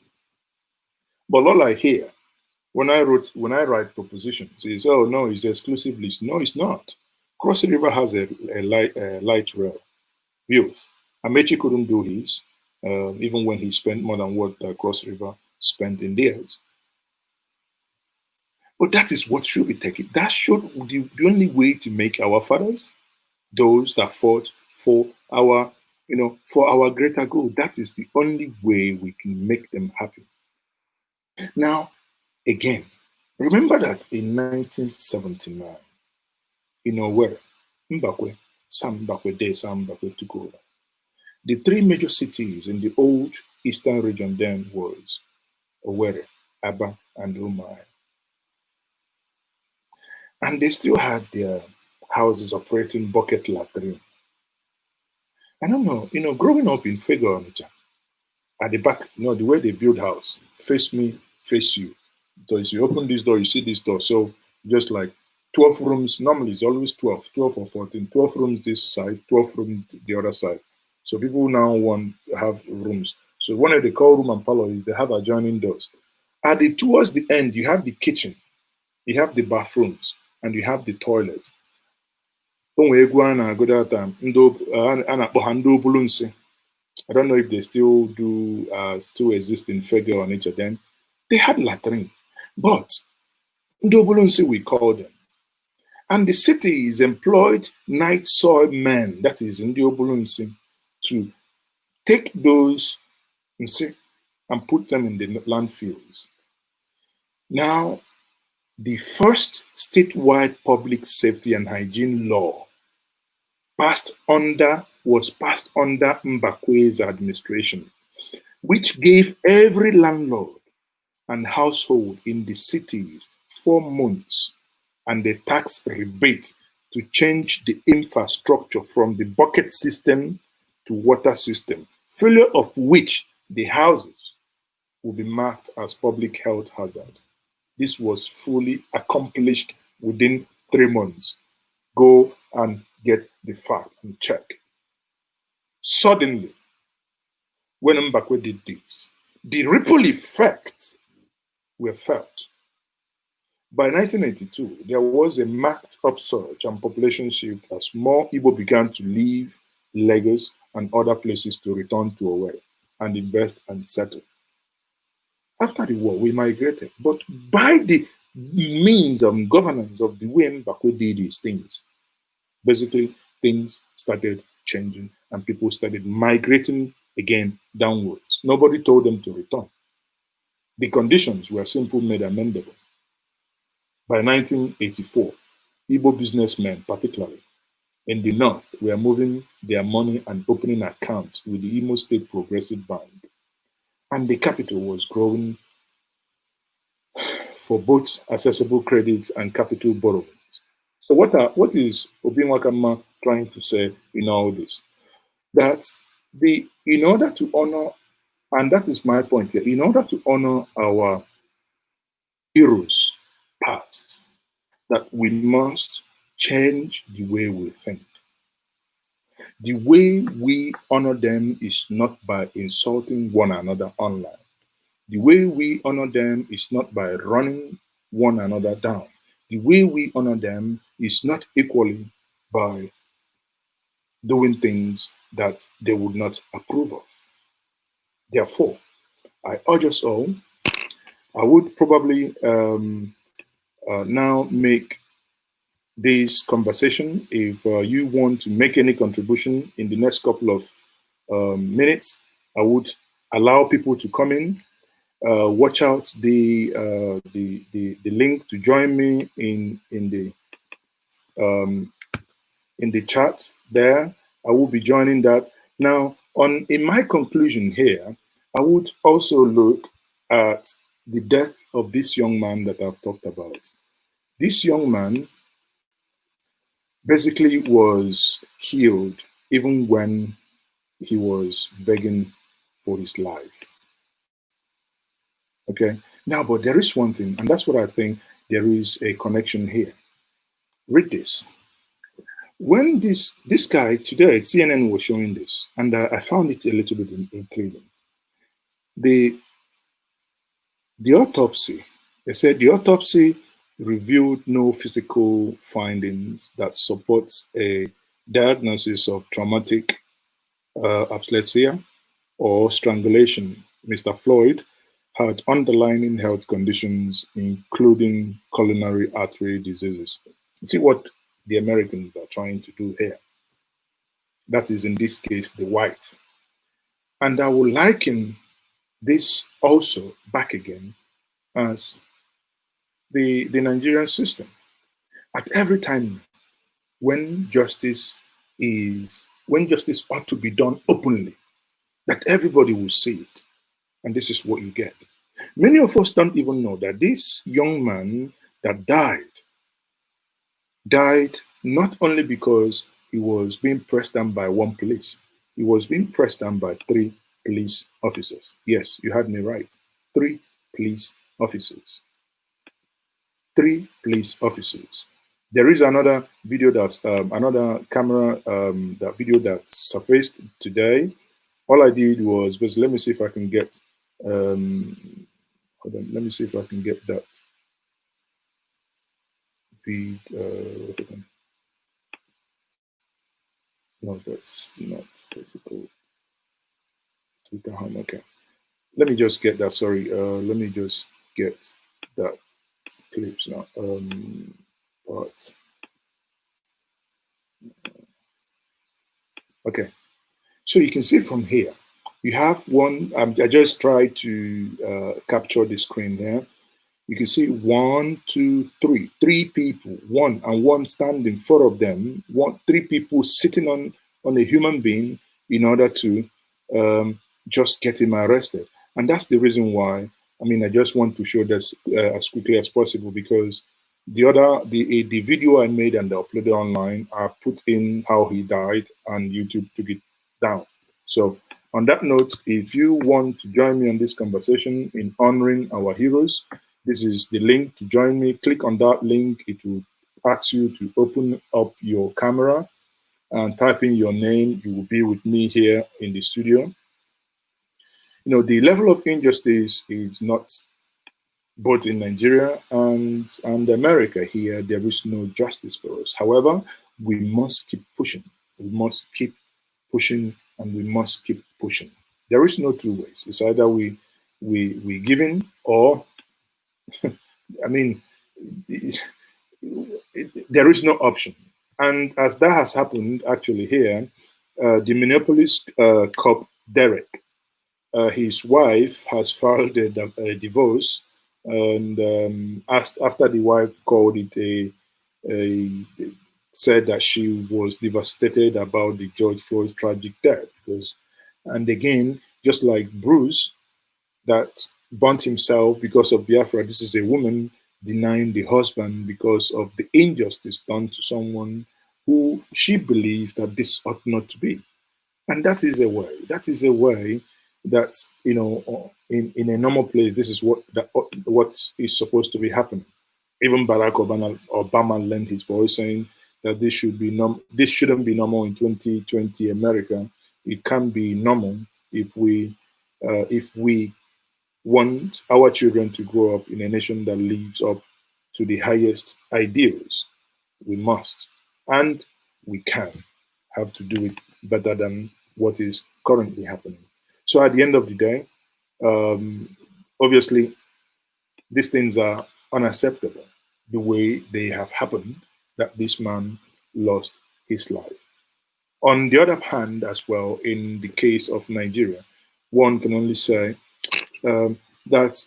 But all I hear when I write propositions is, oh no, it's exclusive list. No, it's not. Cross River has a light rail built. Amechi couldn't do his, even when he spent more than what Cross River spent in theirs. But that is what should be taken. That should be the only way to make our fathers, those that fought for our, for our greater good. That is the only way we can make them happy. Now, again, remember that in 1979, where Sam Mbakwe took over. The three major cities in the old eastern region then was Owerri, Aba, and Umuahia. And they still had their houses operating bucket latrine. I don't know, growing up in Fego, at the back, the way they build house, face me, face you. So if you open this door, you see this door. So just like 12 rooms, normally it's always 12 or 14, 12 rooms this side, 12 rooms the other side. So people now want to have rooms. So one they call room and parlor is they have adjoining doors. Towards the end, you have the kitchen, you have the bathrooms, and you have the toilets. I don't know if they still exist in Fego or nature then. They had latrine, but Ndobulunsi we call them. And the cities employed night soil men, that is Ndobulunsi, to take those and put them in the landfills. Now, the first statewide public safety and hygiene law was passed under Mbakwe's administration, which gave every landlord and household in the cities 4 months and a tax rebate to change the infrastructure from the bucket system to water system, failure of which the houses will be marked as public health hazard. This was fully accomplished within 3 months. Go and get the fact and check. Suddenly, when Mbakwe did this, the ripple effects were felt. By 1982, there was a marked upsurge and population shift as more Igbo began to leave Lagos and other places to return to Owerri and invest and settle. After the war, we migrated, but by the means of governance of the way Mbakwe did these things, basically things started changing and people started migrating again downwards. Nobody told them to return. The conditions were simply made amendable. By 1984, Igbo businessmen, particularly in the north, were moving their money and opening accounts with the Imo State Progressive Bank. And the capital was growing for both accessible credit and capital borrowings. So what is Obinwakama trying to say in all this? That in order to honor, and that is my point here, in order to honor our heroes past, that we must change the way we think. The way we honor them is not by insulting one another online. The way we honor them is not by running one another down. the way we honor them is not equally by doing things that they would not approve of. Therefore, I urge us all, I would probably now make this conversation. If you want to make any contribution in the next couple of minutes, I would allow people to come in. Watch out the link to join me in the chat there. I will be joining that. Now, in my conclusion here, I would also look at the death of this young man that I've talked about. This young man basically was killed even when he was begging for his life. Okay. Now, but there is one thing, and that's what I think there is a connection here. Read this. When this guy today, CNN was showing this, and I found it a little bit intriguing. The autopsy, they said the autopsy revealed no physical findings that supports a diagnosis of traumatic asphyxia or strangulation. Mr. Floyd had underlying health conditions, including coronary artery diseases. You see what the Americans are trying to do here. That is, in this case, the white. And I will liken this also back again as the Nigerian system. At every time when justice ought to be done openly, that everybody will see it. And this is what you get. Many of us don't even know that this young man that died not only because he was being pressed down by one police, he was being pressed down by 3 police officers. Yes, you heard me right. 3 police officers. 3 police officers. There is another video that's another camera that video that surfaced today. All I did was basically, let me see if I can get hold on, let me see if I can get that feed. No, that's not physical. Twitter home. Okay. Let me just get that. Sorry. Let me just get that clips now. But okay. So you can see from here, you have one. I just tried to capture the screen there. You can see 1, 2, 3, 3 people, one standing, 4 of them, 3 people sitting on a human being in order to just get him arrested. And that's the reason why, I mean, I just want to show this as quickly as possible, because the video I made and uploaded online, I put in how he died and YouTube took it down. So on that note, if you want to join me on this conversation in honoring our heroes, this is the link to join me. Click on that link. It will ask you to open up your camera and type in your name. You will be with me here in the studio. You know, the level of injustice is not both in Nigeria and America. Here, there is no justice for us. However, we must keep pushing. We must keep pushing, and we must keep pushing. There is no 2 ways. It's either we give in, or I mean, there is no option. And as that has happened actually here, the Minneapolis cop Derek, his wife has filed a divorce, and after the wife called it said that she was devastated about the George Floyd tragic death, and again, just like Bruce, that burnt himself because of Biafra, this is a woman denying the husband because of the injustice done to someone who she believed that this ought not to be. And that is a way. That is a way that, you know, in a normal place, this is what is supposed to be happening. Even Barack Obama lent his voice saying that this shouldn't be normal in 2020 America. It can be normal if we want our children to grow up in a nation that lives up to the highest ideals. We must and we can have to do it better than what is currently happening. So at the end of the day, obviously, these things are unacceptable the way they have happened, that this man lost his life. On the other hand, as well, in the case of Nigeria, one can only say that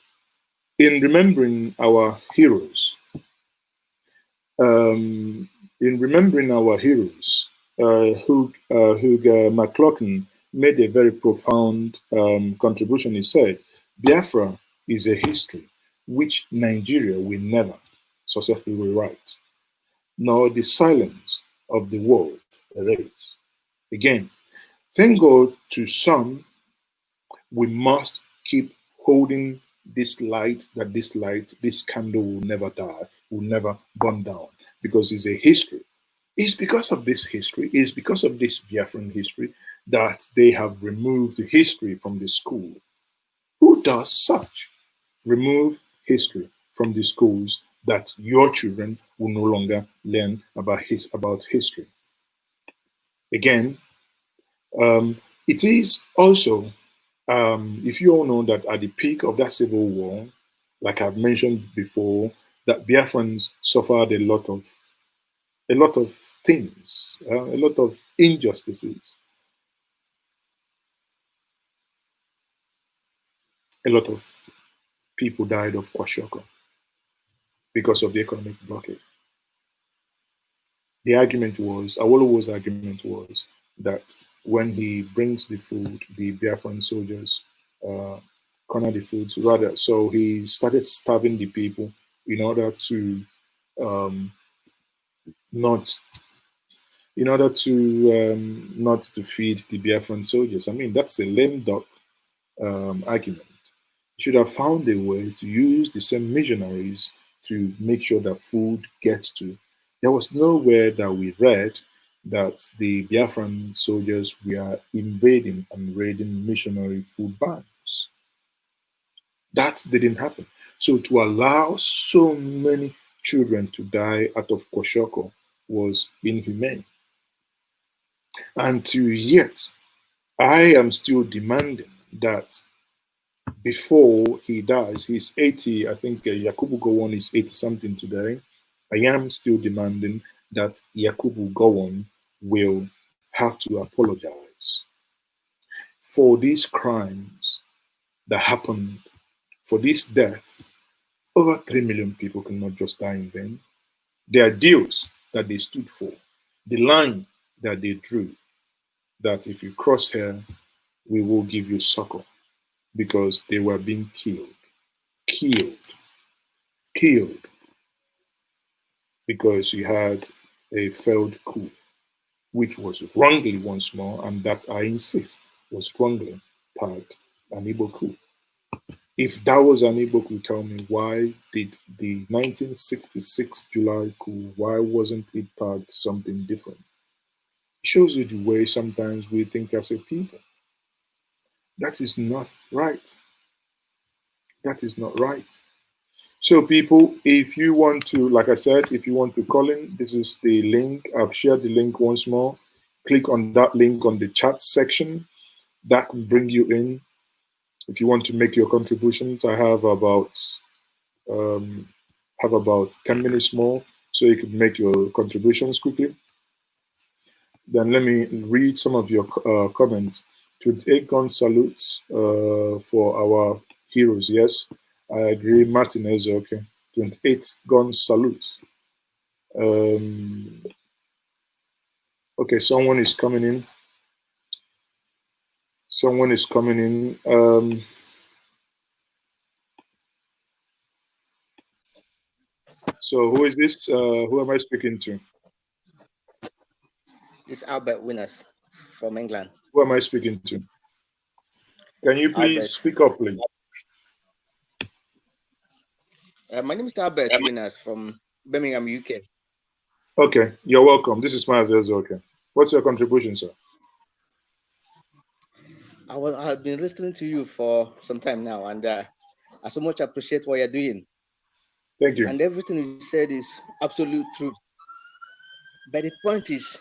in remembering our heroes, Hugh McLaughlin made a very profound contribution. He said, Biafra is a history which Nigeria will never successfully rewrite, nor the silence of the world erase. Again, thank God to some, we must keep holding this light, that this candle will never die, will never burn down, because it's a history. It's because of this history, it's because of this Biafran history that they have removed the history from the school. Who does such? Remove history from the schools that your children will no longer learn about history. Again, it is also, if you all know that at the peak of that civil war, like I've mentioned before, that Biafrans suffered a lot of things, a lot of injustices, a lot of people died of kwashiorkor because of the economic blockade. The argument was, Awolowo's argument was that when he brings the food, the Biafran soldiers corner the food rather. So he started starving the people in order to not not to feed the Biafran soldiers. I mean, that's a lame duck argument. Should have found a way to use the same missionaries to make sure that food gets to. There was nowhere that we read that the Biafran soldiers were invading and raiding missionary food banks. That didn't happen. So to allow so many children to die out of kwashiorkor was inhumane. And to yet, I am still demanding that before he dies, he's 80, I think Yakubu Gowon is 80 something today. I am still demanding that Yakubu Gowon will have to apologize for these crimes that happened, for this death. Over 3 million people cannot just die in vain. There are deals that they stood for, the line that they drew, that if you cross here, we will give you succor, because they were being killed, because you had a failed coup, which was wrongly once more, and that I insist was wrongly tagged an Igbo coup. If that was an Igbo coup, tell me, why did the 1966 July coup, why wasn't it tagged something different? It shows you the way sometimes we think as a people. That is not right. That is not right. So people, if you want to, like I said, if you want to call in, this is the link. I've shared the link once more. Click on that link on the chat section. That will bring you in. If you want to make your contributions, I have about 10 minutes more, so you can make your contributions quickly. Then let me read some of your comments. 28 gun salutes for our heroes. Yes, I agree. MaaziEzeoke, 28 gun salute. Okay, someone is coming in. Someone is coming in. So who is this? Who am I speaking to? It's Albert Winners from England. Who am I speaking to? Can you please speak up, please? My name is Albert Winners from Birmingham, UK. Okay, you're welcome. This is MaaziEzeoke. What's your contribution, sir? I've been listening to you for some time now, and I so much appreciate what you're doing. Thank you. And everything you said is absolute truth. But the point is,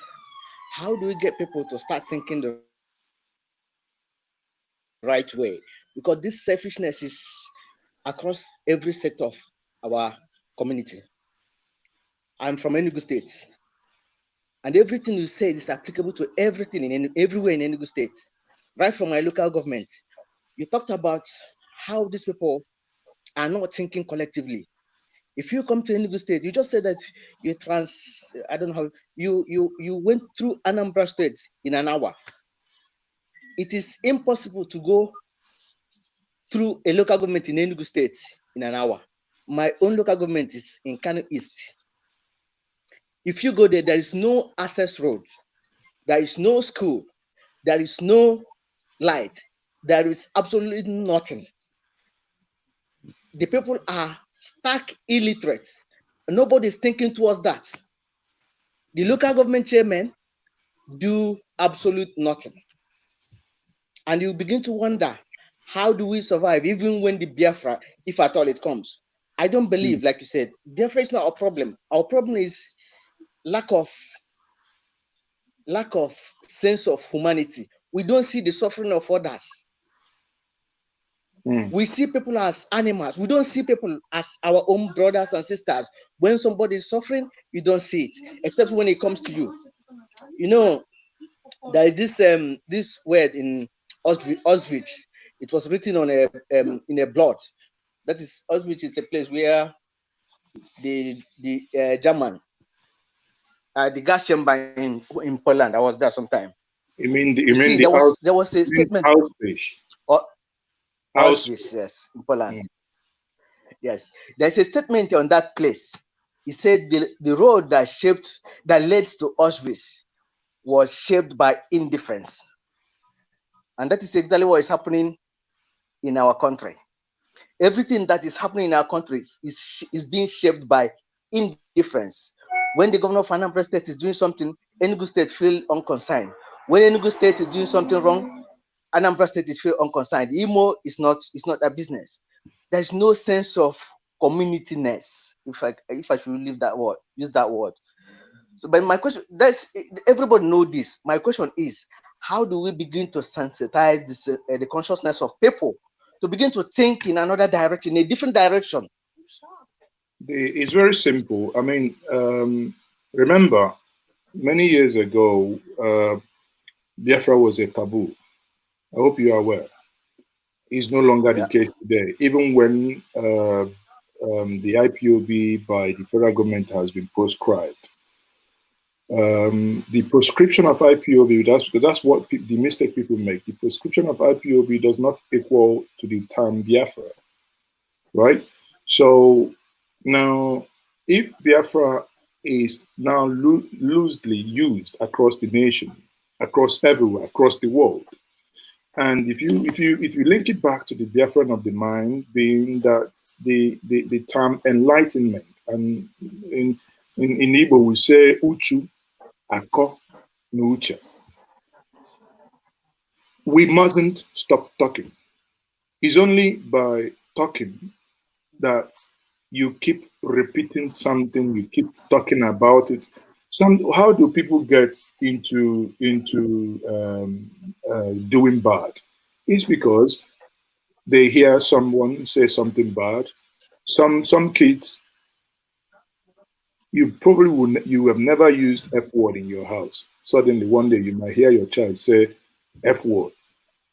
how do we get people to start thinking the right way? Because this selfishness is across every sector of our community. I'm from Enugu State, and everything you said is applicable to everything everywhere in Enugu State, right from my local government. You talked about how these people are not thinking collectively. If you come to Enugu State, you just said that I don't know how, you went through Anambra State in an hour. It is impossible to go through a local government in Enugu State in an hour. My own local government is in Kano East. If you go there, there is no access road, there is no school, there is no light, there is absolutely nothing. The people are stark illiterate. Nobody is thinking towards that. The local government chairmen do absolute nothing. And you begin to wonder, how do we survive even when the Biafra, if at all it comes? I don't believe, like you said, Biafra is not our problem. Our problem is lack of sense of humanity. We don't see the suffering of others. We see people as animals. We don't see people as our own brothers and sisters. When somebody is suffering, you don't see it, except when it comes to you. You know, there is this word in Auschwitz. It was written on in a blood. That is, Auschwitz is a place where the German, the gas chamber in Poland. I was there sometime. There was a statement. Auschwitz, yes, in Poland. Yes, there's a statement on that place. He said the road that led to Auschwitz was shaped by indifference. And that is exactly what is happening in our country. Everything that is happening in our country is being shaped by indifference. When the governor of Anambra State is doing something, Enugu State feel unconcerned. When Enugu State is doing something wrong, Anambra State is feel unconcerned. Imo is not a business. There's no sense of communityness, if I should use that word. So, but my question, everybody know this. My question is, how do we begin to sensitize the consciousness of people to begin to think in another direction, a different direction? It's very simple. I mean, remember, many years ago, Biafra was a taboo. I hope you are aware. It's no longer the case today. Even when the IPOB by the federal government has been proscribed. The proscription of IPOB, that's what the mistake people make. The proscription of IPOB does not equal to the term Biafra, right? So now, if Biafra is now loosely used across the nation, across everywhere, across the world, and if you link it back to the Biafran of the mind, being that the term enlightenment, and in Igbo we say Uchu, Ako, Nucha. We mustn't stop talking. It's only by talking that you keep repeating something, you keep talking about it. How do people get into doing bad? It's because they hear someone say something bad. Some kids, you probably you have never used F word in your house. Suddenly one day you might hear your child say F word.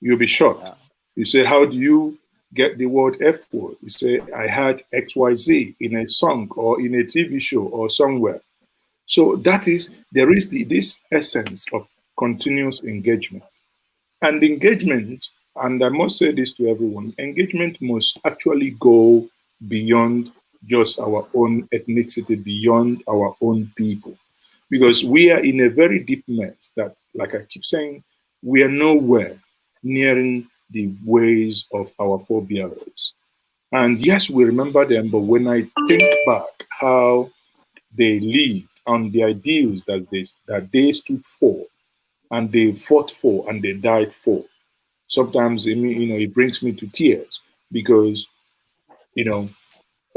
You'll be shocked. You say, how do you get the word F word? You say, I had XYZ in a song or in a TV show or somewhere. So there is this essence of continuous engagement. And engagement, and I must say this to everyone, engagement must actually go beyond just our own ethnicity, beyond our own people. Because we are in a very deep mess that, like I keep saying, we are nowhere nearing the ways of our forebearers. And yes, we remember them, but when I think back how they lived on the ideals that they stood for, and they fought for, and they died for, sometimes it brings me to tears, because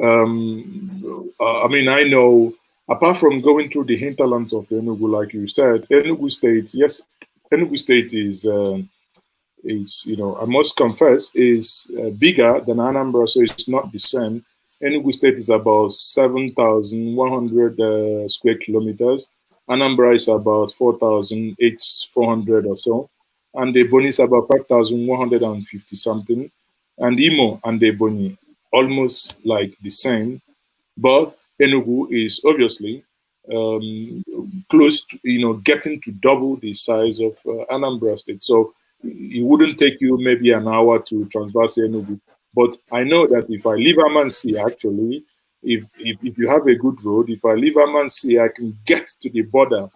I mean, I know, apart from going through the hinterlands of Enugu, like you said, Enugu State, yes, Enugu State is, you know, I must confess, is bigger than Anambra, so it's not the same. Enugu State is about 7,100 square kilometers. Anambra is about 4,400 or so. And the Ebonyi is about 5,150 something. And Imo and the Ebonyi almost like the same. But Enugu is obviously close to, you know, getting to double the size of Anambra State. So it wouldn't take you maybe an hour to transverse Enugu. But I know that if I leave Amansi, actually, if you have a good road, if I leave Amansi, I can get to the border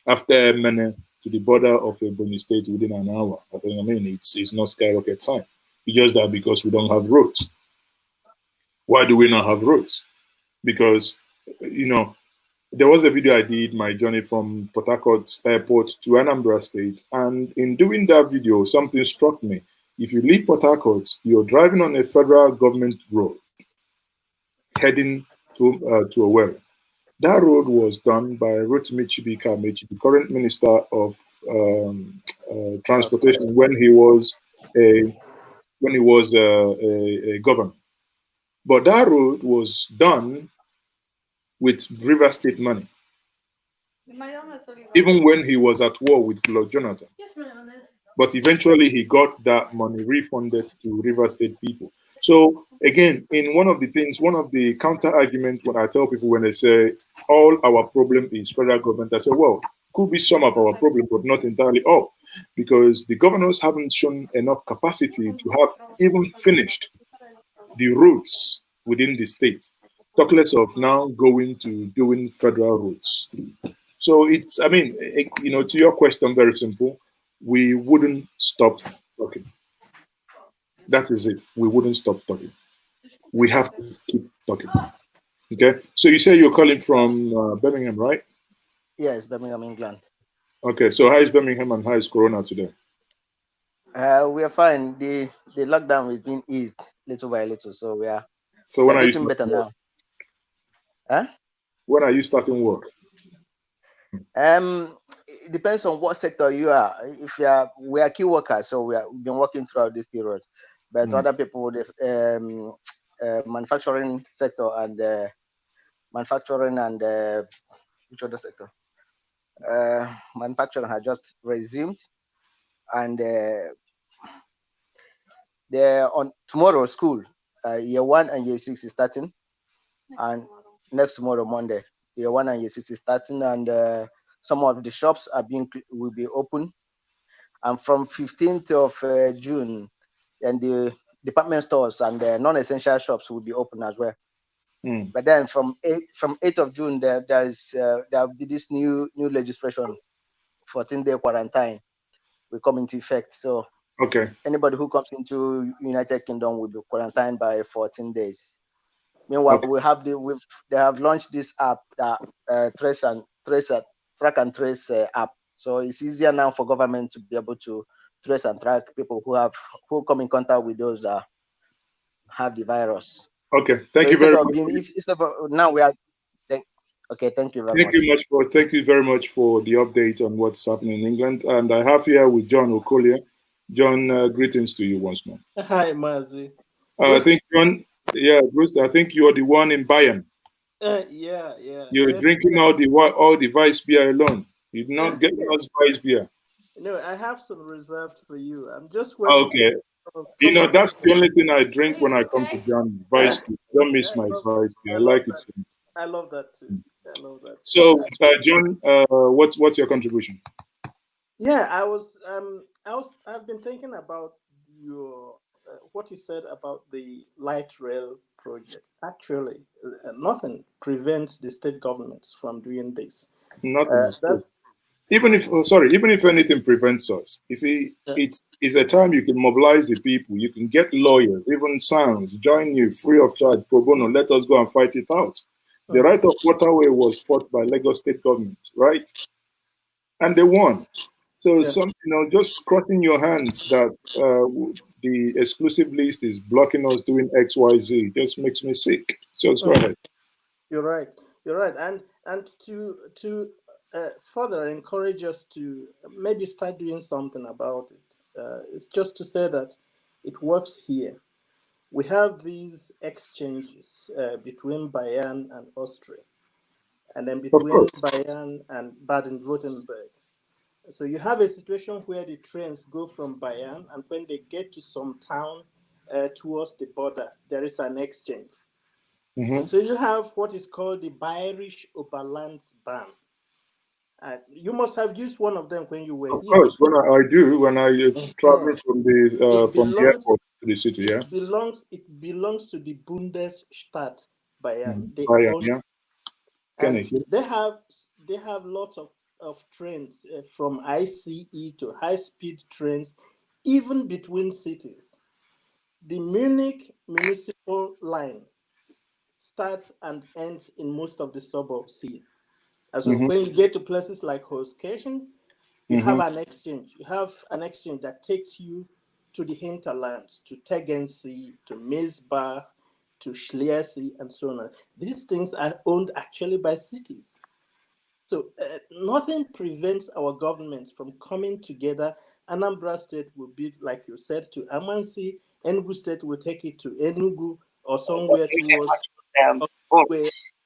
after Mene to the border of Ebonyi State within an hour. I mean, it's not skyrocket time. It's just that because we don't have roads. Why do we not have roads? Because, you know, there was a video I did, my journey from Port Harcourt Airport to Anambra State. And in doing that video, something struck me. If you leave Port Harcourt, you're driving on a federal government road heading to Owerri. That road was done by Rotimi Chibuike, the current Minister of Transportation, when he was a governor. But that road was done with River State money, even when he was at war with Lord Jonathan. But eventually he got that money refunded to River State people. So again, in one of the counter arguments when I tell people when they say all our problem is federal government, I say, well, could be some of our problem, but not entirely all, because the governors haven't shown enough capacity to have even finished the roads within the state. Talk less of now going to doing federal roads. So it's, I mean, you know, to your question, very simple. We wouldn't stop talking. That is it. We wouldn't stop talking. We have to keep talking. Okay. So you say you're calling from Birmingham, right? Yes, Birmingham, England. Okay. So how is Birmingham and how is Corona today? We are fine. The lockdown is being eased little by little, so we are. So when are you getting better now? Huh? When are you starting work? It depends on what sector you are. If we are key workers, so we've been working throughout this period. But other people with manufacturing sector and manufacturing and which other sector? Manufacturing has just resumed, and they're on tomorrow. School, year 1 and year 6 is starting, and next tomorrow Monday, year 1 and year 6 is starting, and some of the shops will be open, and from 15th of June, and the department stores and the non-essential shops will be open as well. But then from 8th of June, there'll be this new legislation, 14-day quarantine will come into effect. So okay, anybody who comes into United Kingdom will be quarantined by 14 days. Meanwhile, okay, they have launched this app that track and trace app. So it's easier now for government to be able to trace and track people who come in contact with those that have the virus. Okay, thank you very much. Now we are. Okay, thank you very much. Thank you very much for the update on what's happening in England. And I have here with John Okolie. John, greetings to you once more. Hi, Maazi. I think John, Bruce, I think you're the one in Bayern. Yeah. You're drinking all the vice beer alone. You're not getting us vice beer. No, I have some reserved for you. I'm just waiting. Okay. You know, that's the only thing I drink when I come to John. Vice beer. Don't miss my vice beer. I like it. I love that too. I love that. So, John, what's your contribution? Yeah, I've been thinking about your what you said about the light rail project. Actually, nothing prevents the state governments from doing this. Nothing. Even if anything prevents us, you see, it's a time you can mobilize the people. You can get lawyers, even SANS, join you free of charge, pro bono. Let us go and fight it out. The right of waterway was fought by Lagos state government, right? And they won. So just crossing your hands that the exclusive list is blocking us doing X, Y, Z. It just makes me sick. Just go ahead. You're right. You're right. And to further encourage us to maybe start doing something about it. It's just to say that it works here. We have these exchanges between Bayern and Austria, and then between Bayern and Baden-Württemberg. So you have a situation where the trains go from Bayern, and when they get to some town towards the border, there is an exchange. And so you have what is called the Bayerisch Oberlandsbahn. You must have used one of them when you were here. Of course, when I travel from the airport to the city, yeah. It belongs to the Bundesstaat Bayern. They Bayern, own, yeah. and they have lots of trains from ICE to high-speed trains, even between cities. The Munich municipal line starts and ends in most of the suburbs here. And so when you get to places like Holzkirchen, you have an exchange. You have an exchange that takes you to the hinterlands, to Tegernsee, to Meisbach, to Schliersee, and so on. These things are owned actually by cities. So nothing prevents our governments from coming together. Anambra State will be, like you said, to Amansi. Enugu State will take it to Enugu or somewhere towards.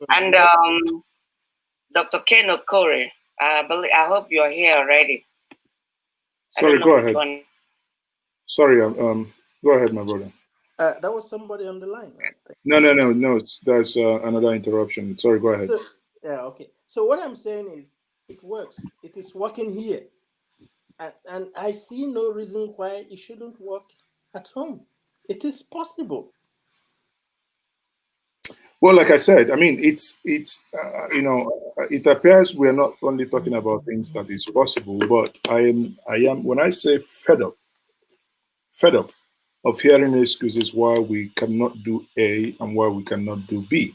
And Dr. Ken Okore, I hope you're here already. Sorry, go ahead. Sorry, go ahead, my brother. That was somebody on the line. No. That's another interruption. Sorry, go ahead. Yeah, okay. So what I'm saying is, it works. It is working here, and I see no reason why it shouldn't work at home. It is possible. Well, like I said, I mean, it's it appears we are not only talking about things that is possible, but I am when I say fed up of hearing excuses why we cannot do A and why we cannot do B.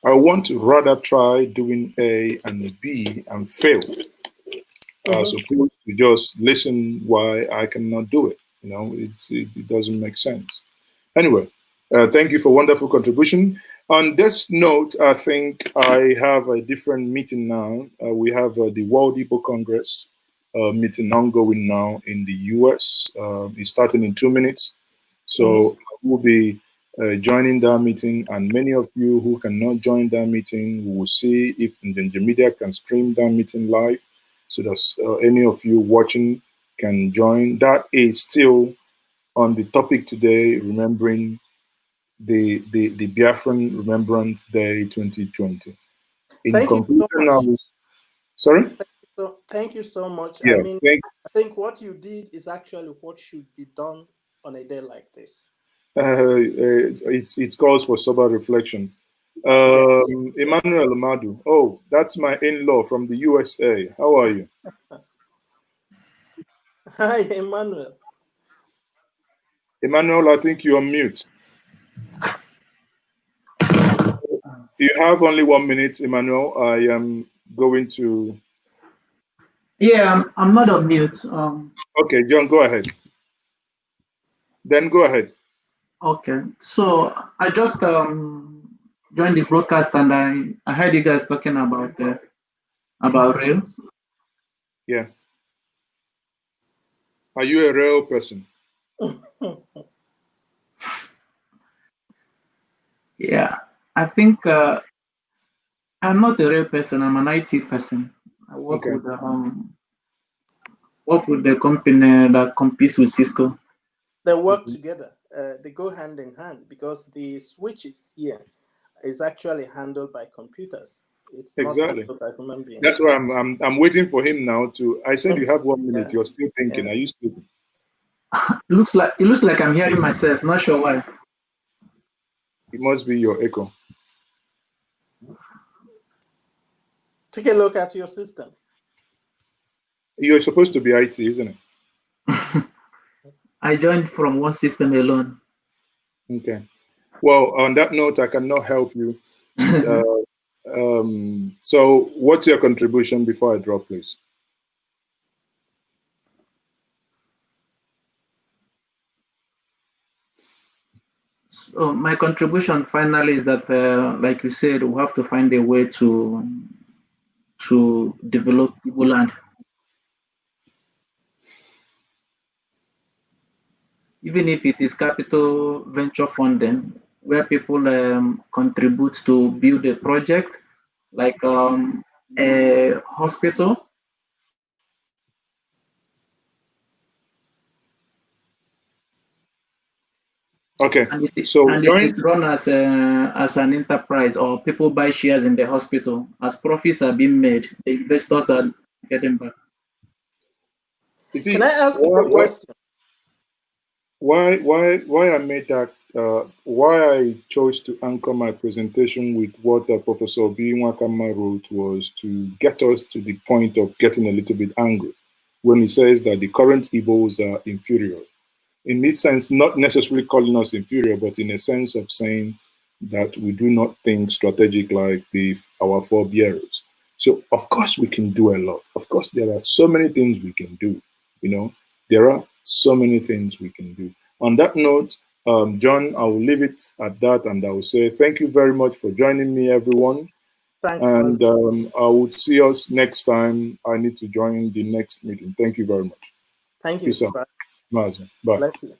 I want to rather try doing A and B and fail, as opposed to just listen why I cannot do it. It doesn't make sense. Anyway, thank you for wonderful contribution. On this note, I think I have a different meeting now. We have the World Igbo Congress meeting ongoing now in the US. It's starting in 2 minutes. So we'll be joining that meeting, and many of you who cannot join that meeting, we will see if Njenje Media can stream that meeting live, so that any of you watching can join. That is still on the topic today, remembering the Biafran Remembrance Day 2020. In conclusion, sorry? Thank you so much. Yeah, I think what you did is actually what should be done on a day like this. It calls for sober reflection. Emmanuel Amadu. Oh, that's my in-law from the USA. How are you? Hi, Emmanuel. Emmanuel, I think you're on mute. You have only 1 minute, Emmanuel. I am going to... Yeah, I'm not on mute. Okay, John, go ahead. Then go ahead. Okay, so I just joined the broadcast, and I heard you guys talking about rail. Yeah. Are you a real person? Yeah, I think I'm not a real person. I'm an IT person. I work with the company that competes with Cisco. They work together. They go hand in hand, because the switches here is actually handled by computers. It's not handled by human beings. That's why I'm waiting for him now to. I said you have 1 minute. You're still thinking. Are you speaking? It looks like I'm hearing myself. Not sure why. It must be your echo. Take a look at your system. You're supposed to be IT, isn't it? I joined from one system alone. Okay. Well, on that note, I cannot help you. So what's your contribution before I drop, please? So my contribution finally is that, like you said, we have to find a way to develop Igbo land. Even if it is capital venture funding, where people contribute to build a project, like a hospital. Okay, and it, so and it is run as an enterprise, or people buy shares in the hospital. As profits are being made, the investors are getting back. Can I ask you a question? Why I made that, why I chose to anchor my presentation with what Professor Nwakama wrote was to get us to the point of getting a little bit angry when he says that the current Igbos are inferior. In this sense, not necessarily calling us inferior, but in a sense of saying that we do not think strategic like our forebearers. So, of course, we can do a lot. Of course, there are so many things we can do. You know, there are so many things we can do. On that note, John, I will leave it at that, and I will say thank you very much for joining me, everyone. Thanks, and I will see us next time. I need to join the next meeting. Thank you very much. Thank you. Peace out. Bye. Maazi. Bye. Bless you.